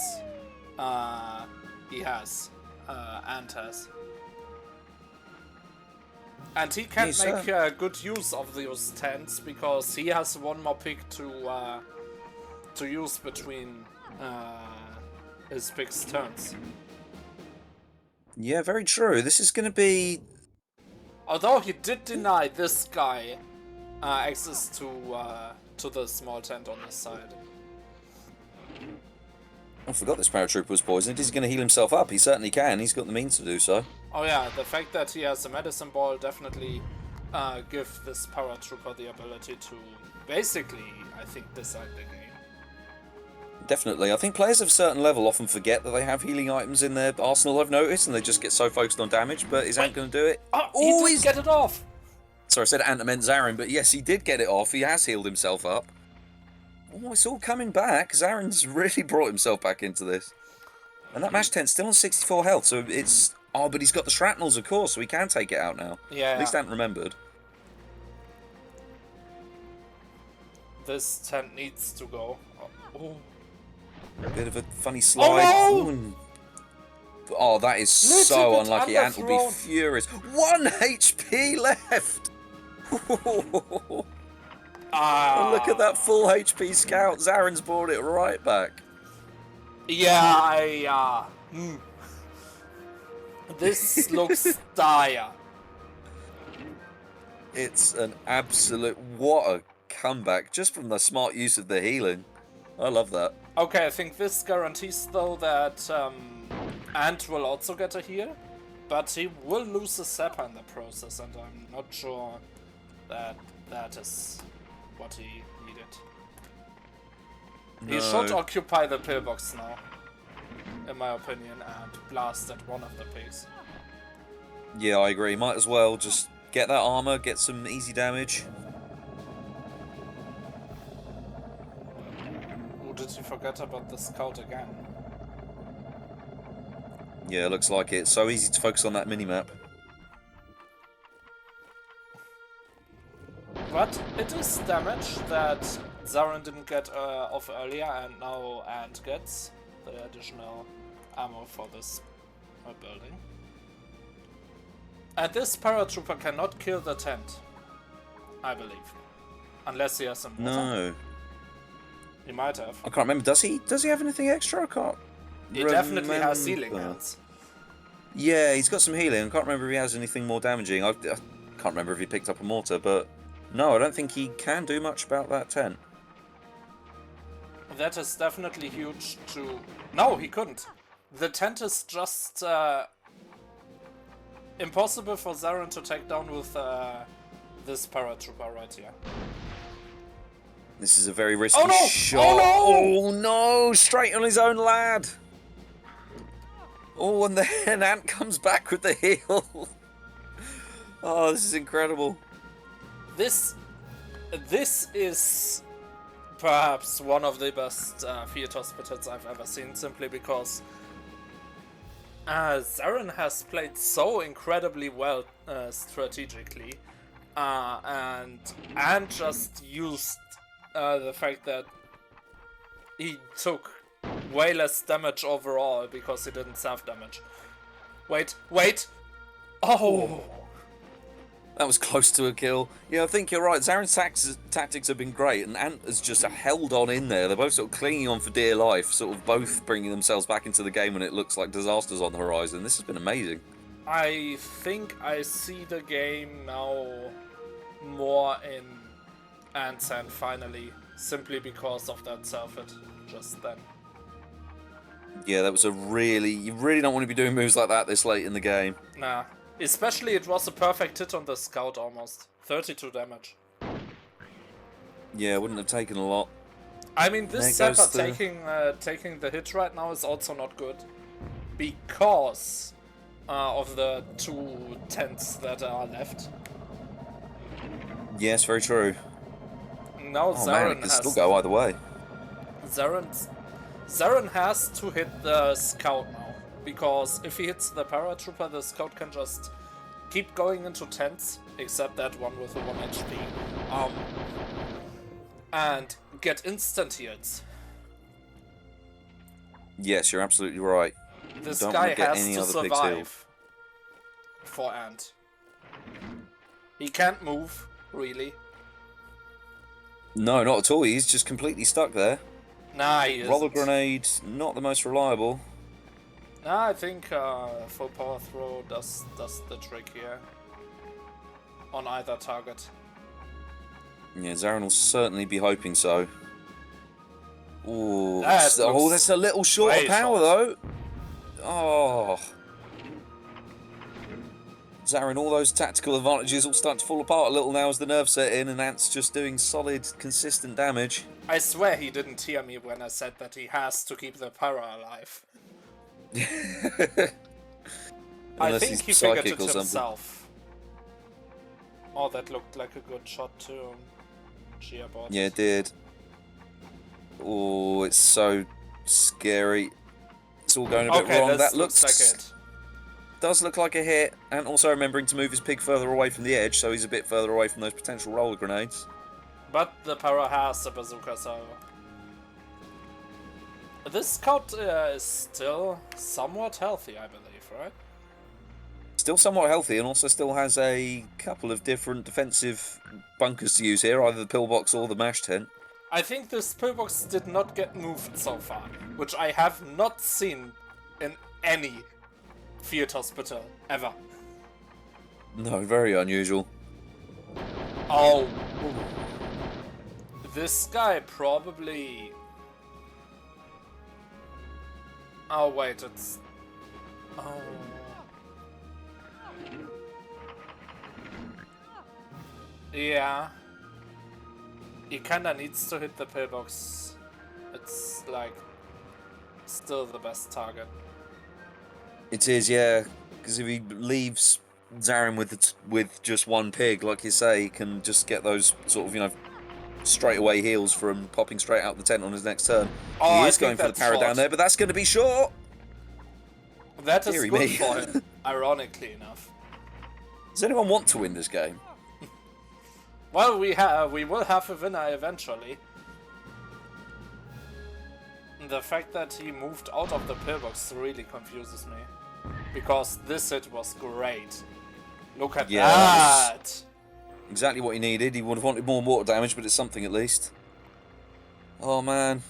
he has, Ant has. And he can make good use of those tents, because he has one more pick to use between his pick's turns. Yeah, very true. This is going to be... Although he did deny this guy access to the small tent on this side. I forgot this paratrooper was poisoned. Is he going to heal himself up? He certainly can. He's got the means to do so. Oh yeah, the fact that he has a medicine ball definitely give this paratrooper the ability to basically, I think, decide the game. Definitely. I think players of a certain level often forget that they have healing items in their arsenal, I've noticed, and they just get so focused on damage, but is Ant going to do it? Oh, he did get it off! Sorry, I said Ant, I meant Zarin, but yes, he did get it off. He has healed himself up. Oh, it's all coming back. Zarin's really brought himself back into this. And that mash tent's still on 64 health, so it's... Oh, but he's got the shrapnels, of course, so he can take it out now. Yeah. At least Ant remembered. This tent needs to go. Oh. Bit of a funny slide. Oh, no! Oh, that is so unlucky. Ant will be furious. 1 HP left! Oh, look at that full HP scout. Zarin's brought it right back. Yeah, This looks dire. It's an absolute... What a comeback, just from the smart use of the healing. I love that. Okay, I think this guarantees, though, that Ant will also get a heal, but he will lose the Zapper in the process, and I'm not sure that that is what he needed. No. He should occupy the pillbox now, in my opinion, and blast at one of the pigs. Yeah, I agree. Might as well just get that armor, get some easy damage. Or did he forget about the scout again? Yeah, looks like it. So easy to focus on that minimap. But it is damage that Zarin didn't get off earlier, and now Ant gets the additional ammo for this building. And this paratrooper cannot kill the tent, I believe. Unless he has some water. No. He might have. I can't remember. Does he have anything extra? I can't He definitely has healing hands. Yeah, he's got some healing. I can't remember if he has anything more damaging. I can't remember if he picked up a mortar, but no, I don't think he can do much about that tent. That is definitely huge to... No, he couldn't. The tent is just impossible for Zarin to take down with this paratrooper right here. This is a very risky shot. Oh no! Straight on his own lad. Oh, and then Ant comes back with the heal. Oh, this is incredible. This is perhaps one of the best field hospitals I've ever seen, simply because Zarin has played so incredibly well strategically, and just used the fact that he took way less damage overall because he didn't self-damage. Wait! Oh! That was close to a kill. Yeah, I think you're right. Zarin's tactics have been great, and Ant has just held on in there. They're both sort of clinging on for dear life, sort of both bringing themselves back into the game when it looks like disaster's on the horizon. This has been amazing. I think I see the game now more in Ant's hand finally, simply because of that self-hit just then. Yeah, that was a really... You really don't want to be doing moves like that this late in the game. Nah. Especially it was a perfect hit on the scout almost. 32 damage. Yeah, wouldn't have taken a lot. I mean, this Zapper taking the hit right now is also not good. Because of the 2 tents that are left. Yes, very true. Now Oh man, it can still go either way. Zarin has to hit the scout now. Because if he hits the paratrooper, the scout can just keep going into tents, except that one with the 1 HP, and get instant heals. Yes, you're absolutely right. This guy has to survive for Ant. He can't move, really. No, not at all. He's just completely stuck there. Nah, he isn't. Roller grenade, not the most reliable. Nah, I think full power throw does the trick here. On either target. Yeah, Zarin will certainly be hoping so. Ooh, that's a little short of power though. Oh. Zarin, all those tactical advantages all start to fall apart a little now as the nerves set in, and Ant's just doing solid, consistent damage. I swear he didn't hear me when I said that he has to keep the para alive. I think he figured it himself. Oh, that looked like a good shot too. Gearbot. Yeah, it did. Oh, it's so scary. It's all going a bit wrong. That looks like it. Does look like a hit, and also remembering to move his pig further away from the edge, so he's a bit further away from those potential roller grenades. But the para has the bazooka, so... This scout is still somewhat healthy, I believe, right? Still somewhat healthy, and also still has a couple of different defensive bunkers to use here, either the pillbox or the mash tent. I think this pillbox did not get moved so far, which I have not seen in any field hospital ever. No, very unusual. Oh. This guy probably... Oh, wait, it's... Oh... Yeah. He kinda needs to hit the pillbox. It's, like, still the best target. It is, yeah. Because if he leaves Zarin with just one pig, like you say, he can just get those sort of, you know, straight away heals from popping straight out the tent on his next turn. Oh, He I is going think for the that's parry down short. there, but that's going to be short. That is Deary good me. for him, ironically enough. Does anyone want to win this game? Well, we will have a winner eventually. The fact that he moved out of the pillbox really confuses me. Because this hit was great. Look at that! Exactly what he needed. He would have wanted more water damage, but it's something at least. Oh, man.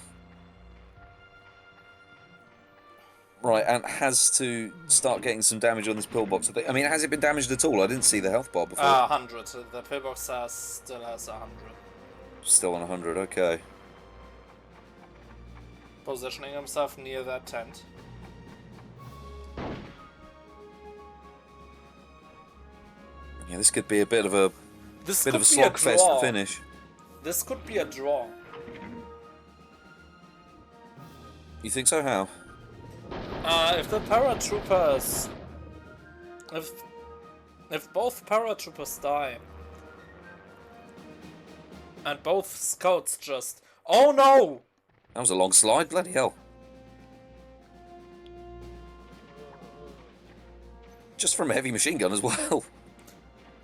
Right, and has to start getting some damage on this pillbox. I mean, has it been damaged at all? I didn't see the health bar before. 100. The pillbox still has 100. Still on 100, okay. Positioning himself near that tent. Yeah, this could be a bit of a This bit could of a be a slogfest draw. to finish. This could be a draw. You think so? How? If the paratroopers... If both paratroopers die... And both scouts just... Oh no! That was a long slide, bloody hell. Just from a heavy machine gun as well.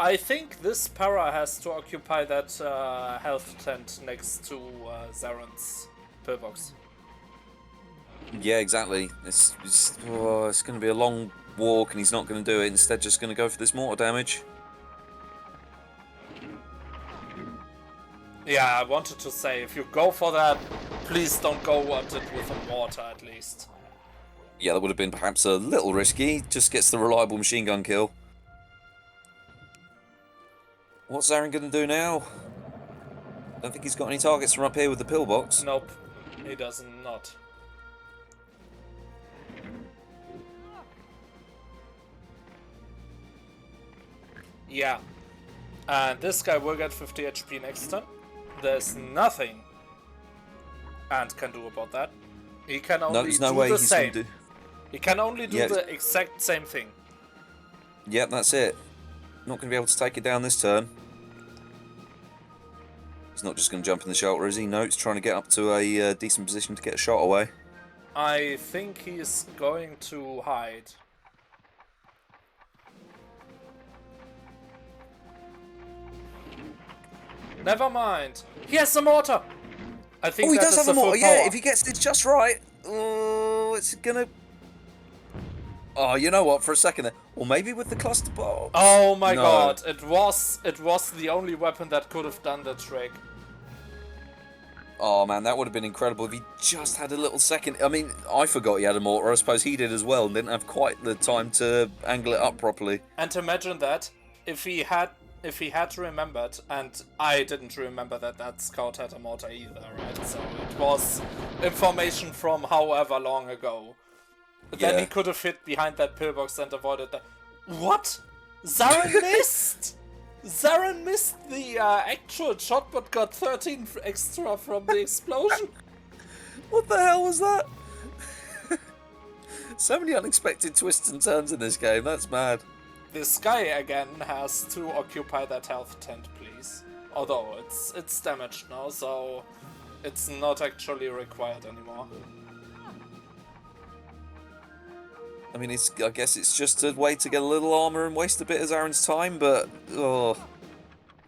I think this para has to occupy that health tent next to Zarin's pillbox. Yeah, exactly. It's going to be a long walk and he's not going to do it. Instead, just going to go for this mortar damage. Yeah, I wanted to say, if you go for that, please don't go at it with a mortar at least. Yeah, that would have been perhaps a little risky. Just gets the reliable machine gun kill. What's Zarin going to do now? Don't think he's got any targets from up here with the pillbox. Nope, he does not. Yeah, and this guy will get 50 HP next turn. There's nothing Ant can do about that. He can only there's no do way the he's same. going to do... He can only do Yeah. the exact same thing. Yep, that's it. Not going to be able to take it down this turn. He's not just going to jump in the shelter, is he? No, he's trying to get up to a decent position to get a shot away. I think he's going to hide. Never mind. He has the mortar. I think Oh, he that does is have the a full mortar. Yeah, power. if he gets this just right. Oh, it's going to... Oh, you know what? For a second there. Or maybe with the cluster box. Oh my No. god! It was the only weapon that could have done the trick. Oh man, that would have been incredible if he just had a little second. I mean, I forgot he had a mortar. I suppose he did as well and didn't have quite the time to angle it up properly. And imagine that if he had remembered, and I didn't remember that scout had a mortar either, right? So it was information from however long ago. Then Yeah. he could have hid behind that pillbox and avoided that. What? Zarin missed! Zarin missed the actual shot but got 13 extra from the explosion. What the hell was that? So many unexpected twists and turns in this game. That's mad. This guy again has to occupy that health tent, please. Although it's damaged now, so it's not actually required anymore. I mean, I guess it's just a way to get a little armor and waste a bit of Zarin's time, but... Oh.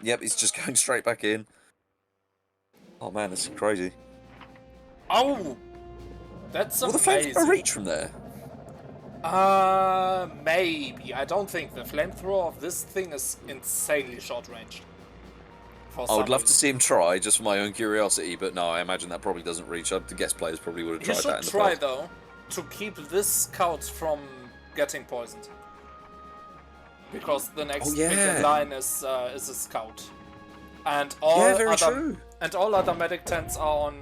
Yep, he's just going straight back in. Oh man, this is crazy. Oh! That's Will the amazing. flamethrower reach from there? Maybe. I don't think the flamethrower of this thing is insanely short range. I would love to see him try, just for my own curiosity, but no, I imagine that probably doesn't reach. I'd guess players probably would have He tried that in should the try past. though to keep this scout from getting poisoned. Because the next pick in line is a scout. And Yeah, very true. And all other medic tents are on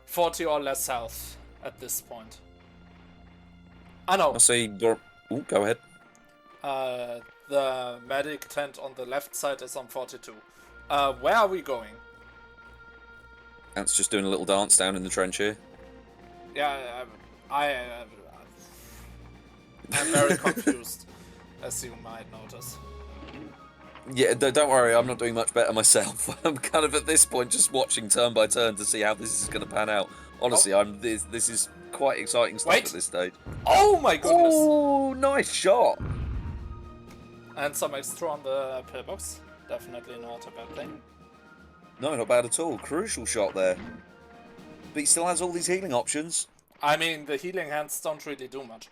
40 or less health at this point. I know. I see. Go ahead. The medic tent on the left side is on 42. Where are we going? Ant's just doing a little dance down in the trench here. Yeah, I'm very confused, as you might notice. Yeah, don't worry, I'm not doing much better myself. I'm kind of at this point just watching turn by turn to see how this is going to pan out. Honestly, this is quite exciting stuff at this stage. Oh my goodness! Oh, nice shot! And some extra on the pillbox. Definitely not a bad thing. No, not bad at all. Crucial shot there. But he still has all these healing options. I mean, the healing hands don't really do much.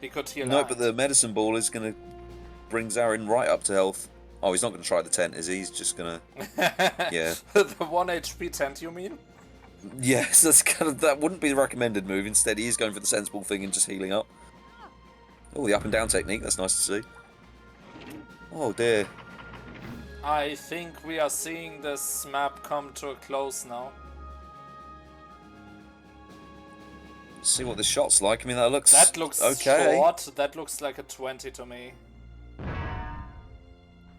He could heal. No, but the medicine ball is going to bring Zarin right up to health. Oh, he's not going to try the tent, is he? He's just going to... Yeah. The 1 HP tent, you mean? Yes, that wouldn't be the recommended move. Instead, he is going for the sensible thing and just healing up. Oh, the up and down technique. That's nice to see. Oh, dear. I think we are seeing this map come to a close now. Let's see what the shot's like. I mean, that looks okay. Short. That looks like a 20 to me.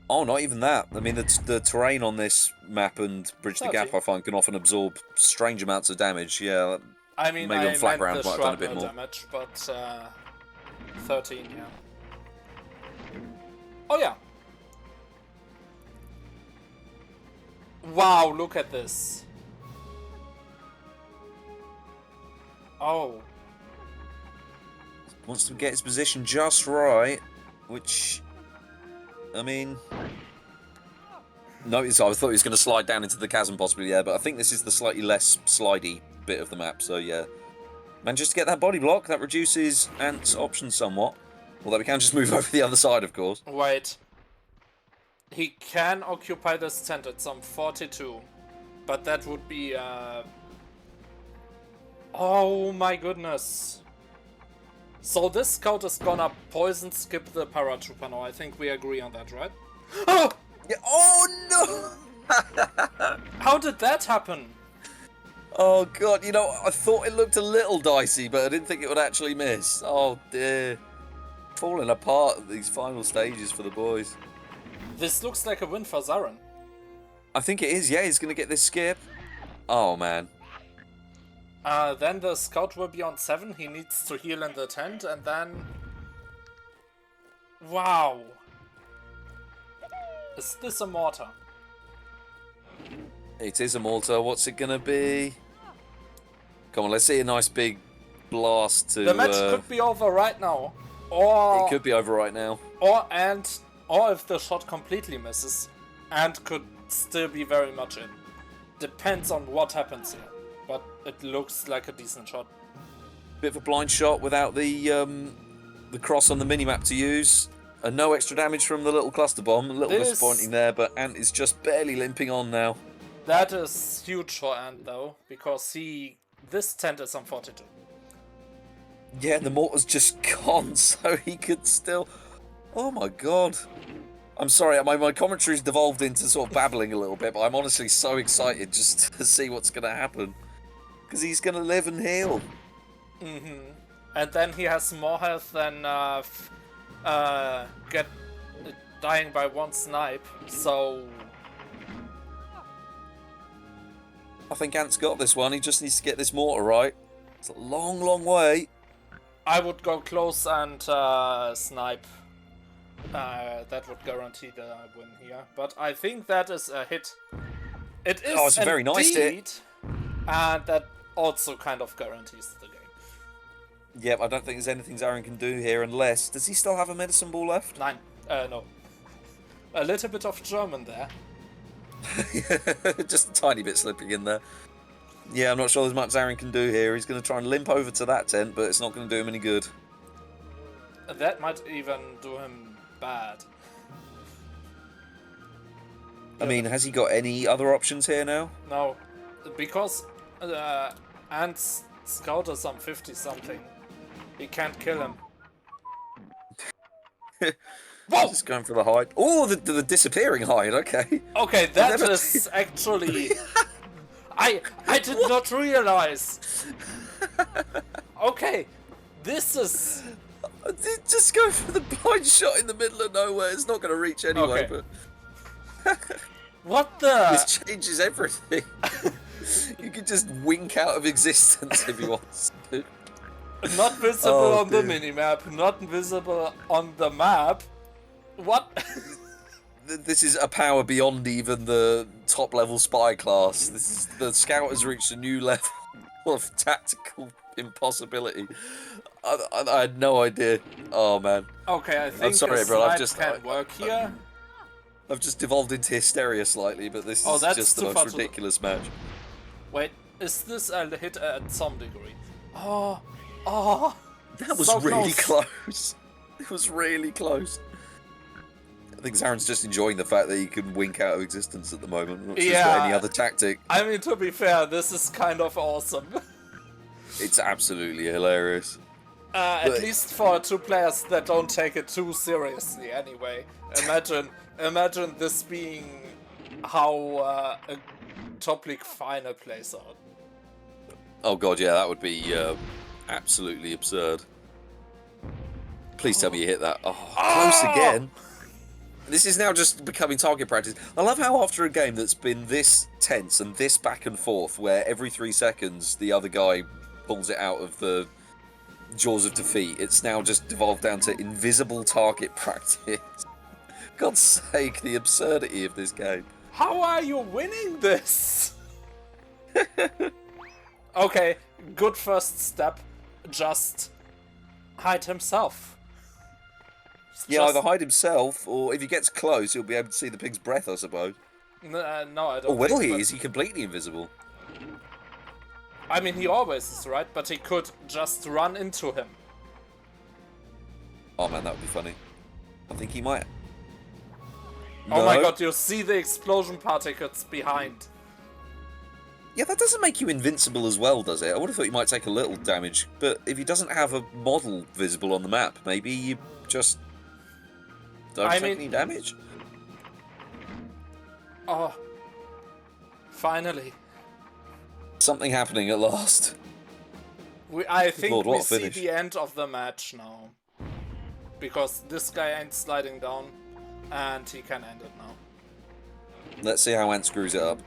Oh, not even that. I mean, the terrain on this map and Bridge the Gap, I find, can often absorb strange amounts of damage. Yeah, I mean, maybe on flat ground might have done a bit more damage, but 13, yeah. Oh yeah. Wow, look at this. Oh. Wants to get his position just right, which, I mean... No, I thought he was going to slide down into the chasm possibly, yeah, but I think this is the slightly less slidey bit of the map, so yeah. Manages to get that body block, that reduces Ant's options somewhat. Although we can just move over the other side, of course. Wait. He can occupy this tent at some 42, but that would be, Oh my goodness. So this scout is gonna poison skip the paratrooper now. I think we agree on that, right? Oh! Yeah. Oh no! How did that happen? Oh god, you know, I thought it looked a little dicey, but I didn't think it would actually miss. Oh dear. Falling apart at these final stages for the boys. This looks like a win for Zarin. I think it is, yeah, he's gonna get this skip. Oh man. Then the scout will be on 7, he needs to heal in the tent, and then... Wow! Is this a mortar? It is a mortar, what's it gonna be? Come on, let's see a nice big blast to... The match could be over right now. Or... It could be over right now. Or if the shot completely misses, and could still be very much in. Depends on what happens here. But it looks like a decent shot. Bit of a blind shot without the cross on the minimap to use. And no extra damage from the little cluster bomb. A little disappointing there, but Ant is just barely limping on now. That is huge for Ant though, because this tent is on 42. Yeah, the mortar's just gone, so he could still... Oh my god. I'm sorry, my commentary's devolved into sort of babbling a little bit, but I'm honestly so excited just to see what's going to happen. Because he's going to live and heal. Mm-hmm. And then he has more health than dying by one snipe, so... I think Ant's got this one, he just needs to get this mortar right. It's a long, long way. I would go close and snipe. That would guarantee the win here. But I think that is a hit. It is it's a very nice hit. And that also kind of guarantees the game. Yep, I don't think there's anything Zarin can do here unless... Does he still have a medicine ball left? No. A little bit of German there. Just a tiny bit slipping in there. Yeah, I'm not sure there's much Zarin can do here. He's going to try and limp over to that tent, but it's not going to do him any good. That might even do him bad. I mean, has he got any other options here now? No, because Ant's scout is on 50 something. He can't kill him. Whoa! Just going for the hide. Oh, the disappearing hide. Okay. Okay, I've that never is actually... I did What? not realize. Okay, this is... Just go for the blind shot in the middle of nowhere. It's not going to reach anyway, Okay. but What the... this changes everything. You can just wink out of existence if you want to. Not visible on the minimap, not visible on the map. What? This is a power beyond even the top level spy class. The scout has reached a new level of tactical impossibility. I had no idea. Oh man. Okay, I think sorry, a everyone. slide can work here. I've just devolved into hysteria slightly, but this Oh, is that's just the too most far to ridiculous match. Wait, is this a hit at some degree? Oh, That was so really close. It was really close. I think Zarin's just enjoying the fact that he can wink out of existence at the moment. I'm not sure he's got any other tactic. I mean, to be fair, this is kind of awesome. It's absolutely hilarious. At least for two players that don't take it too seriously anyway. Imagine this being how a top league final plays out. Oh god, yeah, that would be absolutely absurd. Please tell me you hit that. Oh, close again. This is now just becoming target practice. I love how after a game that's been this tense and this back and forth, where every 3 seconds the other guy pulls it out of the jaws of defeat, it's now just devolved down to invisible target practice. God's sake, the absurdity of this game. How are you winning this? Okay, good first step. Just hide himself. Yeah, either hide himself, or if he gets close, he'll be able to see the pig's breath, I suppose. No, I don't. Or will he? Is he completely invisible? I mean, he always is, right? But he could just run into him. Oh man, that would be funny. I think he might. Oh my god, you see the explosion particles behind. Yeah, that doesn't make you invincible as well, does it? I would have thought you might take a little damage, but if he doesn't have a model visible on the map, maybe you just don't take any damage? Oh. Finally. Something happening at last. I think Lord, we see the end of the match now. Because this guy ain't sliding down, and he can end it now. Let's see how Ant screws it up.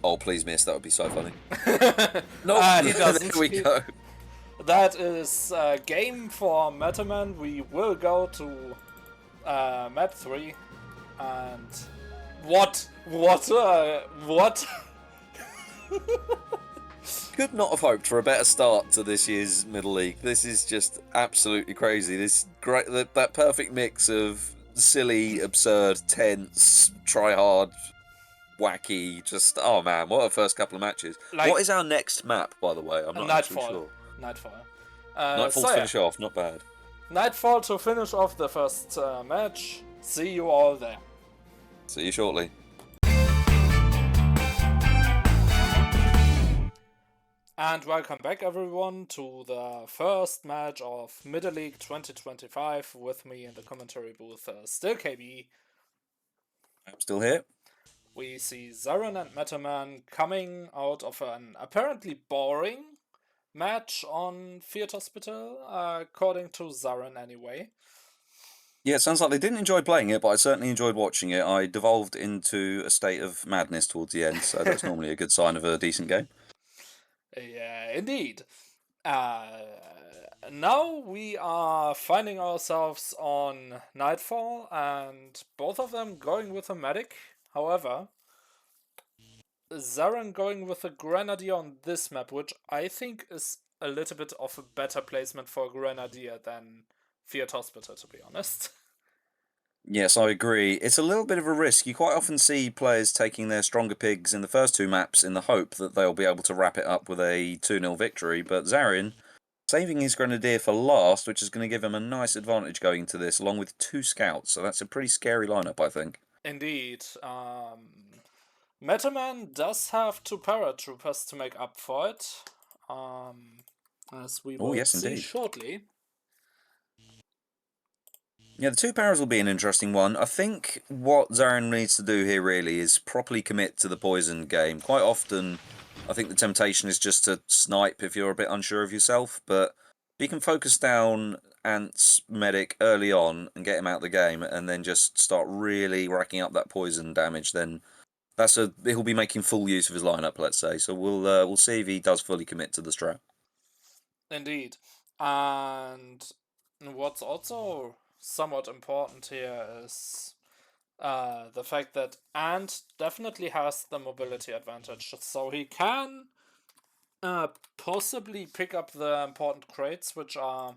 Oh, please miss, that would be so funny. No, he doesn't. There we go. That is a game for Metalman. We will go to map 3. And... What? Could not have hoped for a better start to this year's Middle League. This is just absolutely crazy. This great, that perfect mix of silly, absurd, tense, try hard, wacky. Just oh man, what a first couple of matches. Like, what is our next map, by the way? I'm not actually sure. Nightfall. Nightfall to finish off. Not bad. Nightfall to finish off the first match. See you all there. See you shortly. And welcome back everyone to the first match of Middle League 2025 with me in the commentary booth, still KB. I'm still here. We see Zarin and Metalman coming out of an apparently boring match on Field Hospital, according to Zarin anyway. Yeah, it sounds like they didn't enjoy playing it, but I certainly enjoyed watching it. I devolved into a state of madness towards the end, so that's normally a good sign of a decent game. Yeah, indeed. Now we are finding ourselves on Nightfall, and both of them going with a medic. However, Zarin going with a Grenadier on this map, which I think is a little bit of a better placement for a Grenadier than Field Hospital, to be honest. Yes, I agree. It's a little bit of a risk. You quite often see players taking their stronger pigs in the first 2 maps in the hope that they'll be able to wrap it up with a 2-0 victory, but Zarin saving his Grenadier for last, which is going to give him a nice advantage going into this, along with 2 scouts, so that's a pretty scary lineup, I think. Indeed. Metalman does have 2 paratroopers to make up for it, as we will see shortly. Yeah, the two powers will be an interesting one. I think what Zarin needs to do here really is properly commit to the poison game. Quite often, I think the temptation is just to snipe if you're a bit unsure of yourself, but if you can focus down Ant's medic early on and get him out of the game, and then just start really racking up that poison damage, then he'll be making full use of his lineup, let's say. So we'll see if he does fully commit to the strat. Indeed. And what's also somewhat important here is the fact that Ant definitely has the mobility advantage, so he can possibly pick up the important crates, which are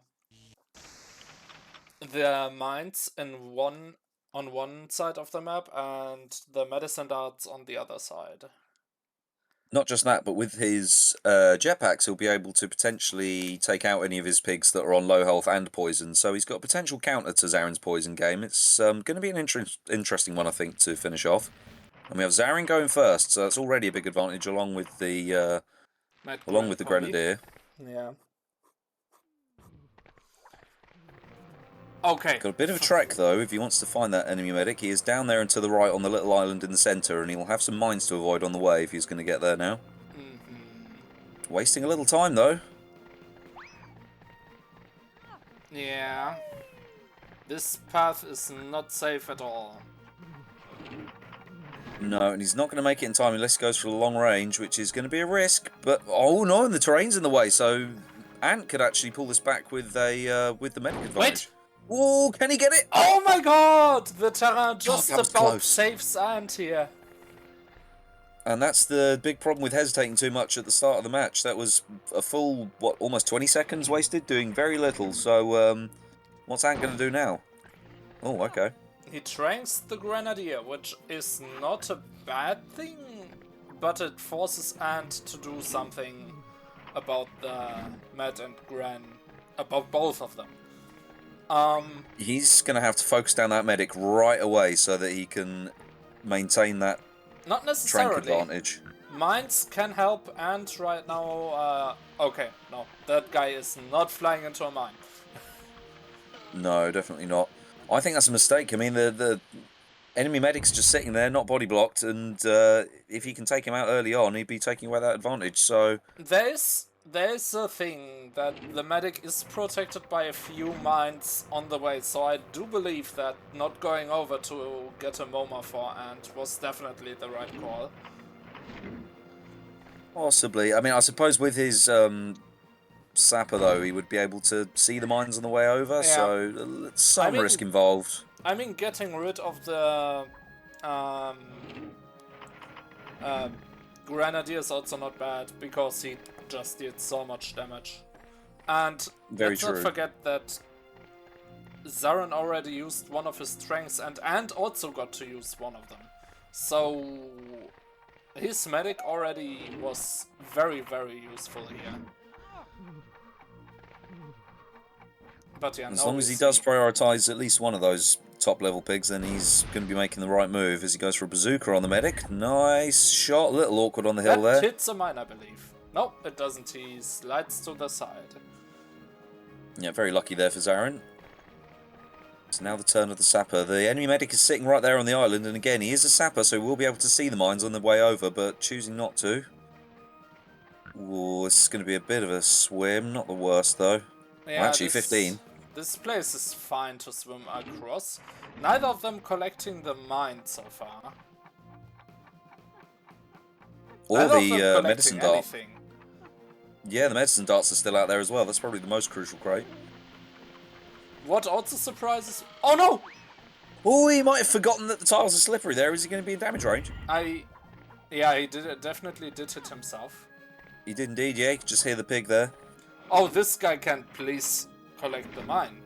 the mines on one side of the map and the medicine darts on the other side. Not just that, but with his jetpacks, he'll be able to potentially take out any of his pigs that are on low health and poison. So he's got a potential counter to Zarin's poison game. It's going to be an interesting one, I think, to finish off. And we have Zarin going first, so that's already a big advantage, along with the Grenadier. Yeah. Okay. Got a bit of a trek though. If he wants to find that enemy medic, he is down there and to the right on the little island in the centre, and he'll have some mines to avoid on the way if he's going to get there now. Wasting a little time though. Yeah. This path is not safe at all. No, and he's not going to make it in time unless he goes for a long range, which is going to be a risk. But oh no, and the terrain's in the way, so Ant could actually pull this back with the medic advantage. Wait! Oh, can he get it? Oh my god! The terrain just that was about close. saves Ant here. And that's the big problem with hesitating too much at the start of the match. That was a full, almost 20 seconds wasted, doing very little. So, what's Ant going to do now? Oh, okay. He trains the Grenadier, which is not a bad thing, but it forces Ant to do something about the Med and Gren, about both of them. He's going to have to focus down that medic right away so that he can maintain that not necessarily trank advantage. Mines can help Ant right now. Okay, no, that guy is not flying into a mine. No, definitely not. I think that's a mistake. I mean, the enemy medic's just sitting there, not body blocked, and if he can take him out early on, he'd be taking away that advantage. So there's a thing that the medic is protected by a few mines on the way, so I do believe that not going over to get a MoMA for Ant was definitely the right call. Possibly. I mean, I suppose with his sapper, though, he would be able to see the mines on the way over, Yeah. so some risk involved. I mean, getting rid of the Grenadier is also not bad, because he just did so much damage. And let's not forget that Zarin already used one of his strengths, and Ant also got to use one of them. So his medic already was very, very useful here. But yeah, as long as he does prioritise at least one of those top level pigs, then he's going to be making the right move as he goes for a bazooka on the medic. Nice shot, a little awkward on the hill there. That hits a mine, I believe. No, it doesn't. He slides to the side. Yeah, very lucky there for Zarin. It's now the turn of the sapper. The enemy medic is sitting right there on the island, and again, he is a sapper, so we'll be able to see the mines on the way over, but choosing not to. Ooh, this is going to be a bit of a swim. Not the worst, though. Yeah, well, actually, 15. This place is fine to swim across. Neither of them collecting the mine so far. Or the medicine dart. Anything. Yeah, the medicine darts are still out there as well. That's probably the most crucial crate. What also surprises... Oh no! Oh, he might have forgotten that the tiles are slippery there. Is he going to be in damage range? Yeah, he definitely did hit himself. He did indeed, yeah. You could just hear the pig there. Oh, this guy can please collect the mine.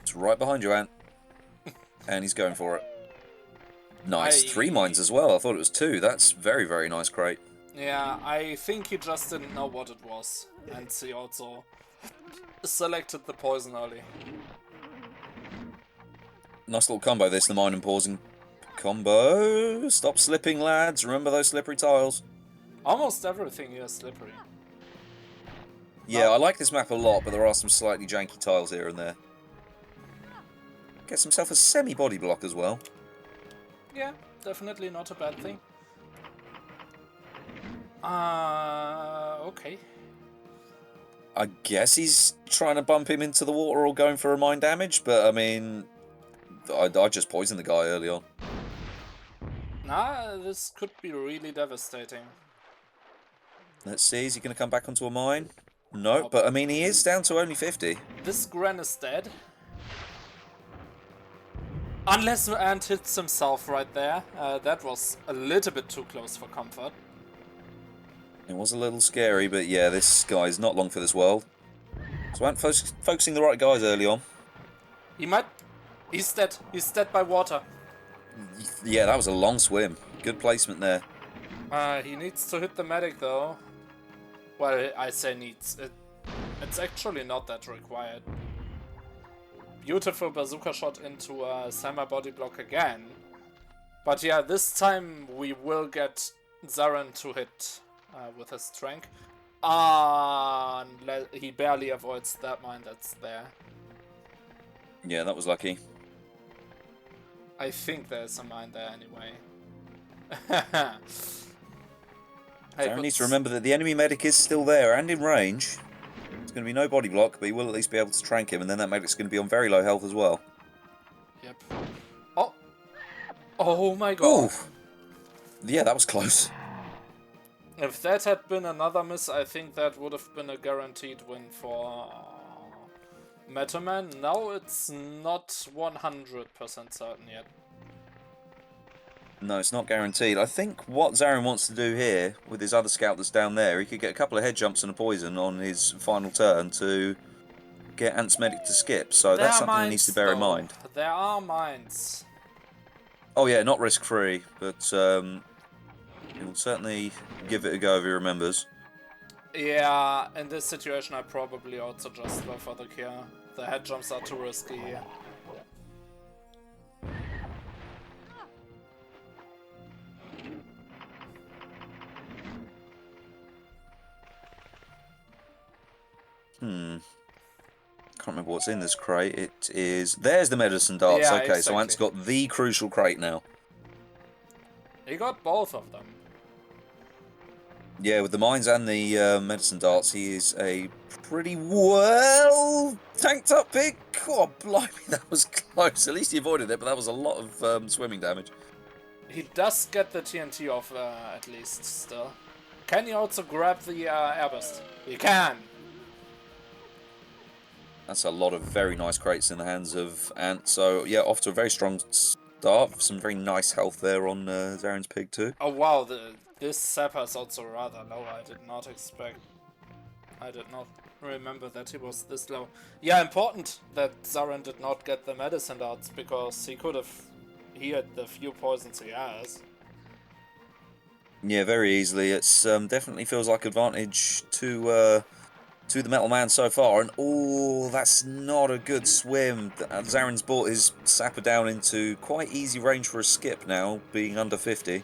It's right behind you, Ant. And he's going for it. Nice. 3 mines as well. I thought it was 2. That's very, very nice crate. Yeah, I think he just didn't know what it was. And he also selected the poison early. Nice little combo this, the mine and pausing combo. Stop slipping, lads. Remember those slippery tiles. Almost everything here is slippery. Yeah, I like this map a lot, but there are some slightly janky tiles here and there. Gets himself a semi-body block as well. Yeah, definitely not a bad thing. Okay. I guess he's trying to bump him into the water or going for a mine damage, but I mean, I just poisoned the guy early on. Nah, this could be really devastating. Let's see, is he going to come back onto a mine? No, Nope. but I mean, he is down to only 50. This Gren is dead. Unless Ant hits himself right there. That was a little bit too close for comfort. It was a little scary, but yeah, this guy's not long for this world. So Ant focusing the right guys early on. He might... He's dead. He's dead by water. Yeah, that was a long swim. Good placement there. He needs to hit the medic though. Well, I say needs. It's actually not that required. Beautiful bazooka shot into a semi-body block again. But yeah, this time we will get Zarin to hit with his strength. He barely avoids that mine that's there. Yeah, that was lucky. I think there's a mine there anyway. Zarin needs to remember that the enemy medic is still there and in range. It's going to be no body block, but he will at least be able to trank him, and then that medic's going to be on very low health as well. Yep. Oh! Oh my god! Ooh. Yeah, that was close. If that had been another miss, I think that would have been a guaranteed win for Metalman. Now it's not 100% certain yet. No, it's not guaranteed. I think what Zarin wants to do here, with his other scout that's down there, he could get a couple of head jumps and a poison on his final turn to get Ant's medic to skip. So that's something he needs to bear in mind. There are mines. Oh yeah, not risk-free, but he'll certainly give it a go if he remembers. Yeah, in this situation I probably also just go for the kill. The head jumps are too risky. Can't remember what's in this crate. It is... There's the medicine darts. Yeah, okay, exactly. so Ant's got the crucial crate now. He got both of them. Yeah, with the mines and the medicine darts, he is a pretty well tanked up pig. Oh, blimey, that was close. At least he avoided it, but that was a lot of swimming damage. He does get the TNT off at least still. Can he also grab the airburst? He can! That's a lot of very nice crates in the hands of Ant. So, yeah, off to a very strong start. Some very nice health there on Zarin's pig too. Oh wow, this sapper is also rather low. I did not expect... I did not remember that he was this low. Yeah, important that Zarin did not get the medicine darts, because he could have healed the few poisons he has. Yeah, very easily. It's definitely feels like advantage to the Metalman so far. And oh, that's not a good swim. Zarin's brought his sapper down into quite easy range for a skip now, being under 50.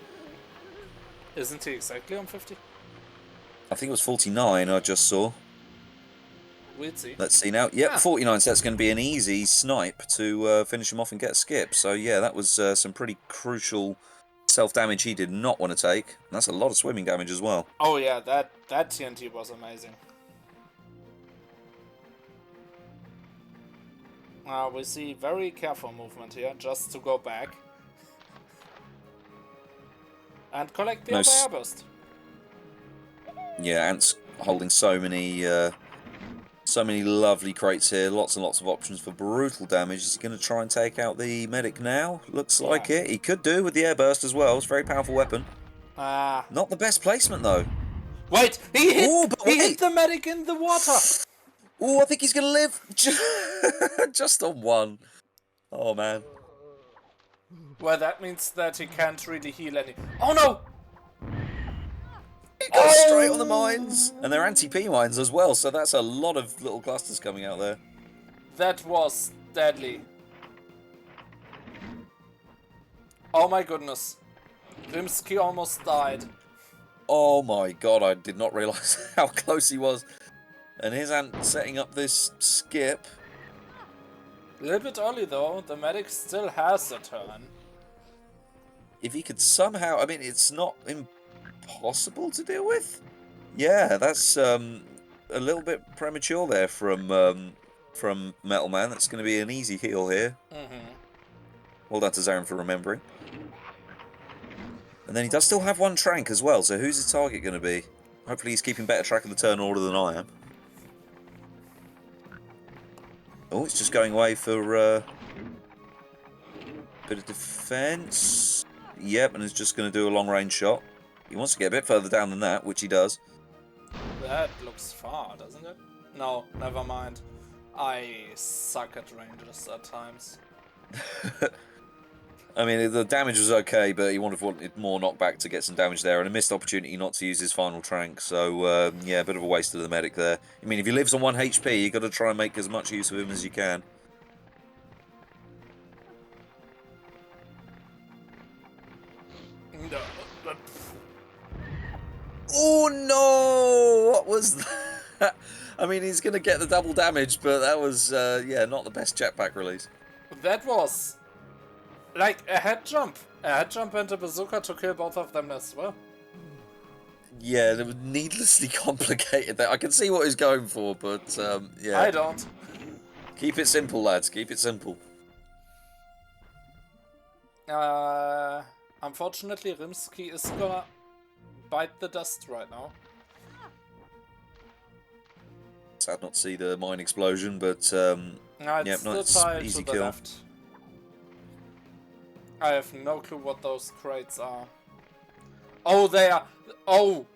Isn't he exactly on 50? I think it was 49 I just saw. We'll see. Let's see now. Yep, 49, so that's going to be an easy snipe to finish him off and get a skip. So yeah, that was some pretty crucial self-damage he did not want to take. And that's a lot of swimming damage as well. Oh yeah, that TNT was amazing. We see very careful movement here, just to go back. And collect the other airburst. Yeah, Ant's holding so many lovely crates here. Lots and lots of options for brutal damage. Is he going to try and take out the medic now? Looks like it. He could do with the airburst as well. It's a very powerful weapon. Not the best placement though. Wait, he hit the medic in the water. Oh, I think he's going to live just on one. Oh man. Well, that means that he can't really heal any. Oh no! He goes straight on the mines, and they're anti-P mines as well. So that's a lot of little clusters coming out there. That was deadly. Oh my goodness. Rimsky almost died. Oh my god, I did not realise how close he was. And here's Ant setting up this skip. A little bit early though, the medic still has a turn. If he could somehow... I mean, it's not impossible to deal with. Yeah, that's a little bit premature there from Metalman. That's going to be an easy heal here. Well done to Zarin for remembering. And then he does still have one Trank as well, so who's his target going to be? Hopefully he's keeping better track of the turn order than I am. Oh, it's just going away for a bit of defense. Yep, and it's just going to do a long-range shot. He wants to get a bit further down than that, which he does. That looks far, doesn't it? No, never mind. I suck at ranges at times. I mean, the damage was okay, but he wanted more knockback to get some damage there, and a missed opportunity not to use his final Trank. So, yeah, a bit of a waste of the medic there. I mean, if he lives on 1 HP, you've got to try and make as much use of him as you can. No, Oh, no! What was that? I mean, he's going to get the double damage, but that was, yeah, not the best jetpack release. that was like a head jump. A head jump and a bazooka to kill both of them as well. Yeah, it was needlessly complicated there. I can see what he's going for, but, yeah. I don't. Keep it simple, lads. Keep it simple. Unfortunately, Rimsky is gonna bite the dust right now. Sad not to see the mine explosion, but, No, it's yep, still nice, tied easy to the kill. left. I have no clue what those crates are. Oh, they are. Oh!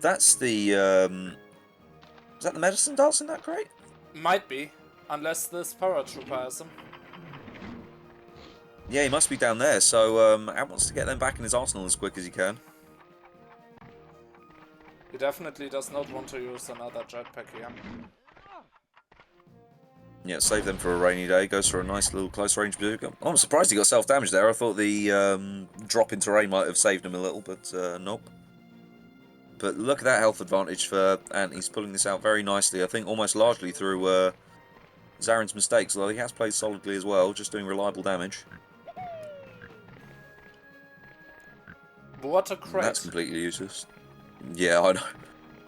That's the, is that the medicine darts in that crate? Might be. Unless this paratrooper has them. Yeah, he must be down there, so, Ant wants to get them back in his arsenal as quick as he can. He definitely does not want to use another jetpack here. Yeah, save them for a rainy day. Goes for a nice little close-range bazooka. Oh, I'm surprised he got self-damage there. I thought the drop in terrain might have saved him a little, but nope. But look at that health advantage for Ant. He's pulling this out very nicely. I think almost largely through Zarin's mistakes, although he has played solidly as well, just doing reliable damage. What a crate. That's completely useless. Yeah, I know.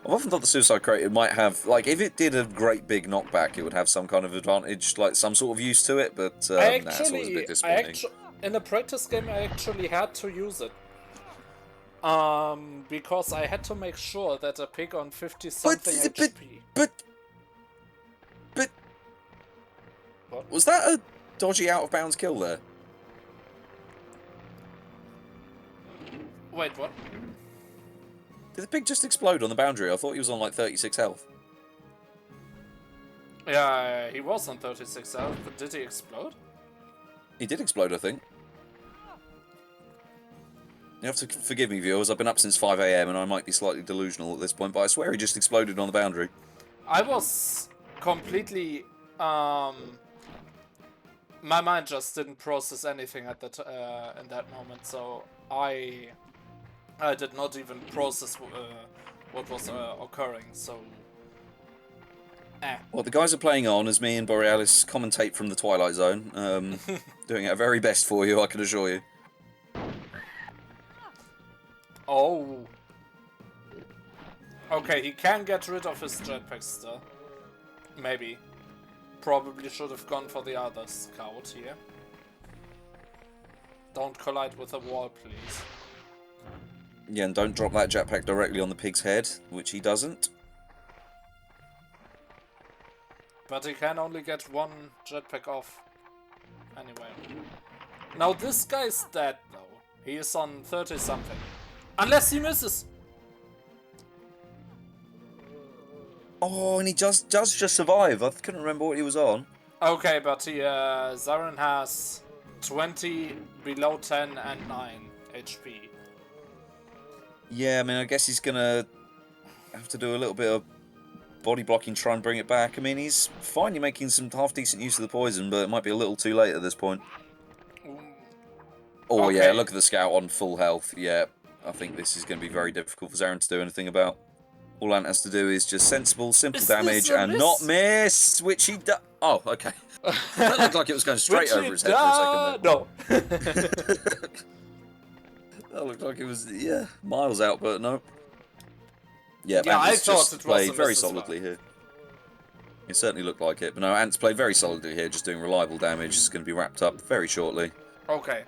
I've often thought the suicide crate, it might have, like, if it did a great big knockback, it would have some kind of advantage, like some sort of use to it, but nah, it's always a bit disappointing. In a practice game, I actually had to use it. Because I had to make sure that a pig on 50-something HP... But... What? Was that a dodgy out-of-bounds kill there? Wait, what? Did the pig just explode on the boundary? I thought he was on like 36 health. Yeah, he was on 36 health, but did he explode? He did explode, I think. You have to forgive me, viewers. I've been up since 5 AM and I might be slightly delusional at this point, but I swear he just exploded on the boundary. I was completely... my mind just didn't process anything at that in that moment, so I did not even process what was occurring, so... What the guys are playing on is me and Borealis commentate from the Twilight Zone. Doing our very best for you, I can assure you. Oh. Okay, he can get rid of his jetpack still. Maybe. Probably should have gone for the other scout here. Don't collide with the wall, please. Yeah, and don't drop that jetpack directly on the pig's head, which he doesn't. But he can only get one jetpack off. Anyway. Now this guy's dead, though. He is on 30-something. Unless he misses! Oh, and he does just survive. I couldn't remember what he was on. Okay, but he, Zarin has 20, below 10, and 9 HP. Yeah, I mean, I guess he's gonna have to do a little bit of body blocking, try and bring it back. I mean, he's finally making some half-decent use of the poison, but it might be a little too late at this point. Oh, Okay. Yeah, look at the scout on full health. Yeah, I think this is going to be very difficult for Zarin to do anything about. All Ant has to do is just simple Is damage this a and miss? not miss, which he does. Oh, okay. That looked like it was going straight over his head for a second No. there. That looked like it was, yeah, miles out, but no. Yeah, Yeah, Ant I has thought just it was played a very miss as well. solidly here. It certainly looked like it, but no, Ant's played very solidly here, just doing reliable damage. It's going to be wrapped up very shortly. Okay.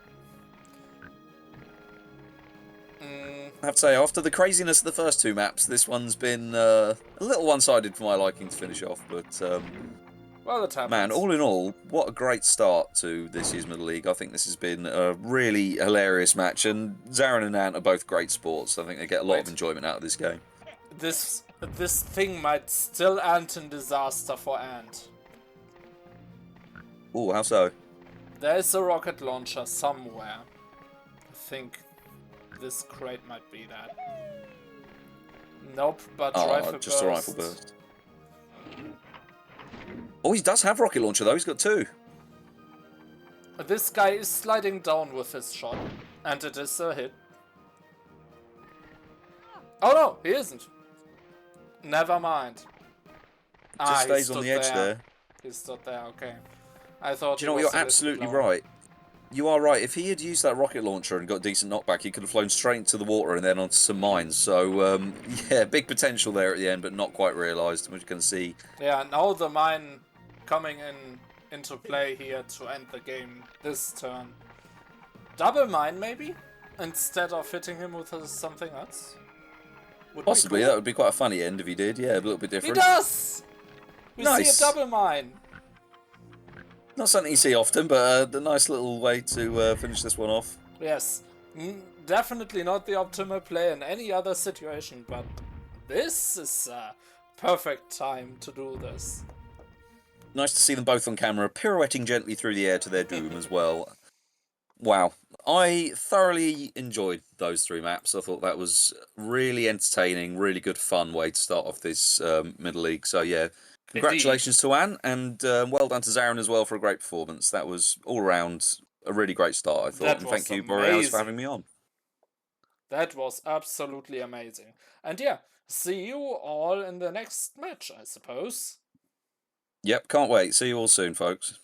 I have to say, after the craziness of the first two maps, this one's been a little one-sided for my liking to finish off, but Well, it happens. man, all in all, what a great start to this year's Middle League. I think this has been a really hilarious match, and Zarin and Ant are both great sports. I think they get a lot of enjoyment out of this game. This thing might still end in disaster for Ant. Oh, how so? There's a rocket launcher somewhere. I think this crate might be that. Nope, but rifle just burst. a rifle burst. Oh, he does have rocket launcher though. He's got two. This guy is sliding down with his shot, and it is a hit. Oh no, he isn't. Never mind. Just stays on the edge there. He stood there, okay. I thought. Do you know what? You're absolutely right. You are right. If he had used that rocket launcher and got a decent knockback, he could have flown straight into the water and then onto some mines. So, yeah, big potential there at the end, but not quite realised, which you can see. Yeah, now the mine coming into play here to end the game this turn. Double mine, maybe? Instead of hitting him with something else? Possibly, cool. That would be quite a funny end if he did. Yeah, a little bit different. He does! We nice. see a double mine. Not something you see often, but a nice little way to finish this one off. Yes. Definitely not the optimal play in any other situation, but this is a perfect time to do this. Nice to see them both on camera, pirouetting gently through the air to their doom as well. Wow. I thoroughly enjoyed those three maps. I thought that was really entertaining, really good fun way to start off this Middle League. So yeah, congratulations to Anne, and well done to Zarin as well for a great performance. That was all around a really great start, I thought. And thank you, Borealis, for having me on. That was absolutely amazing. And yeah, see you all in the next match, I suppose. Yep, can't wait. See you all soon, folks.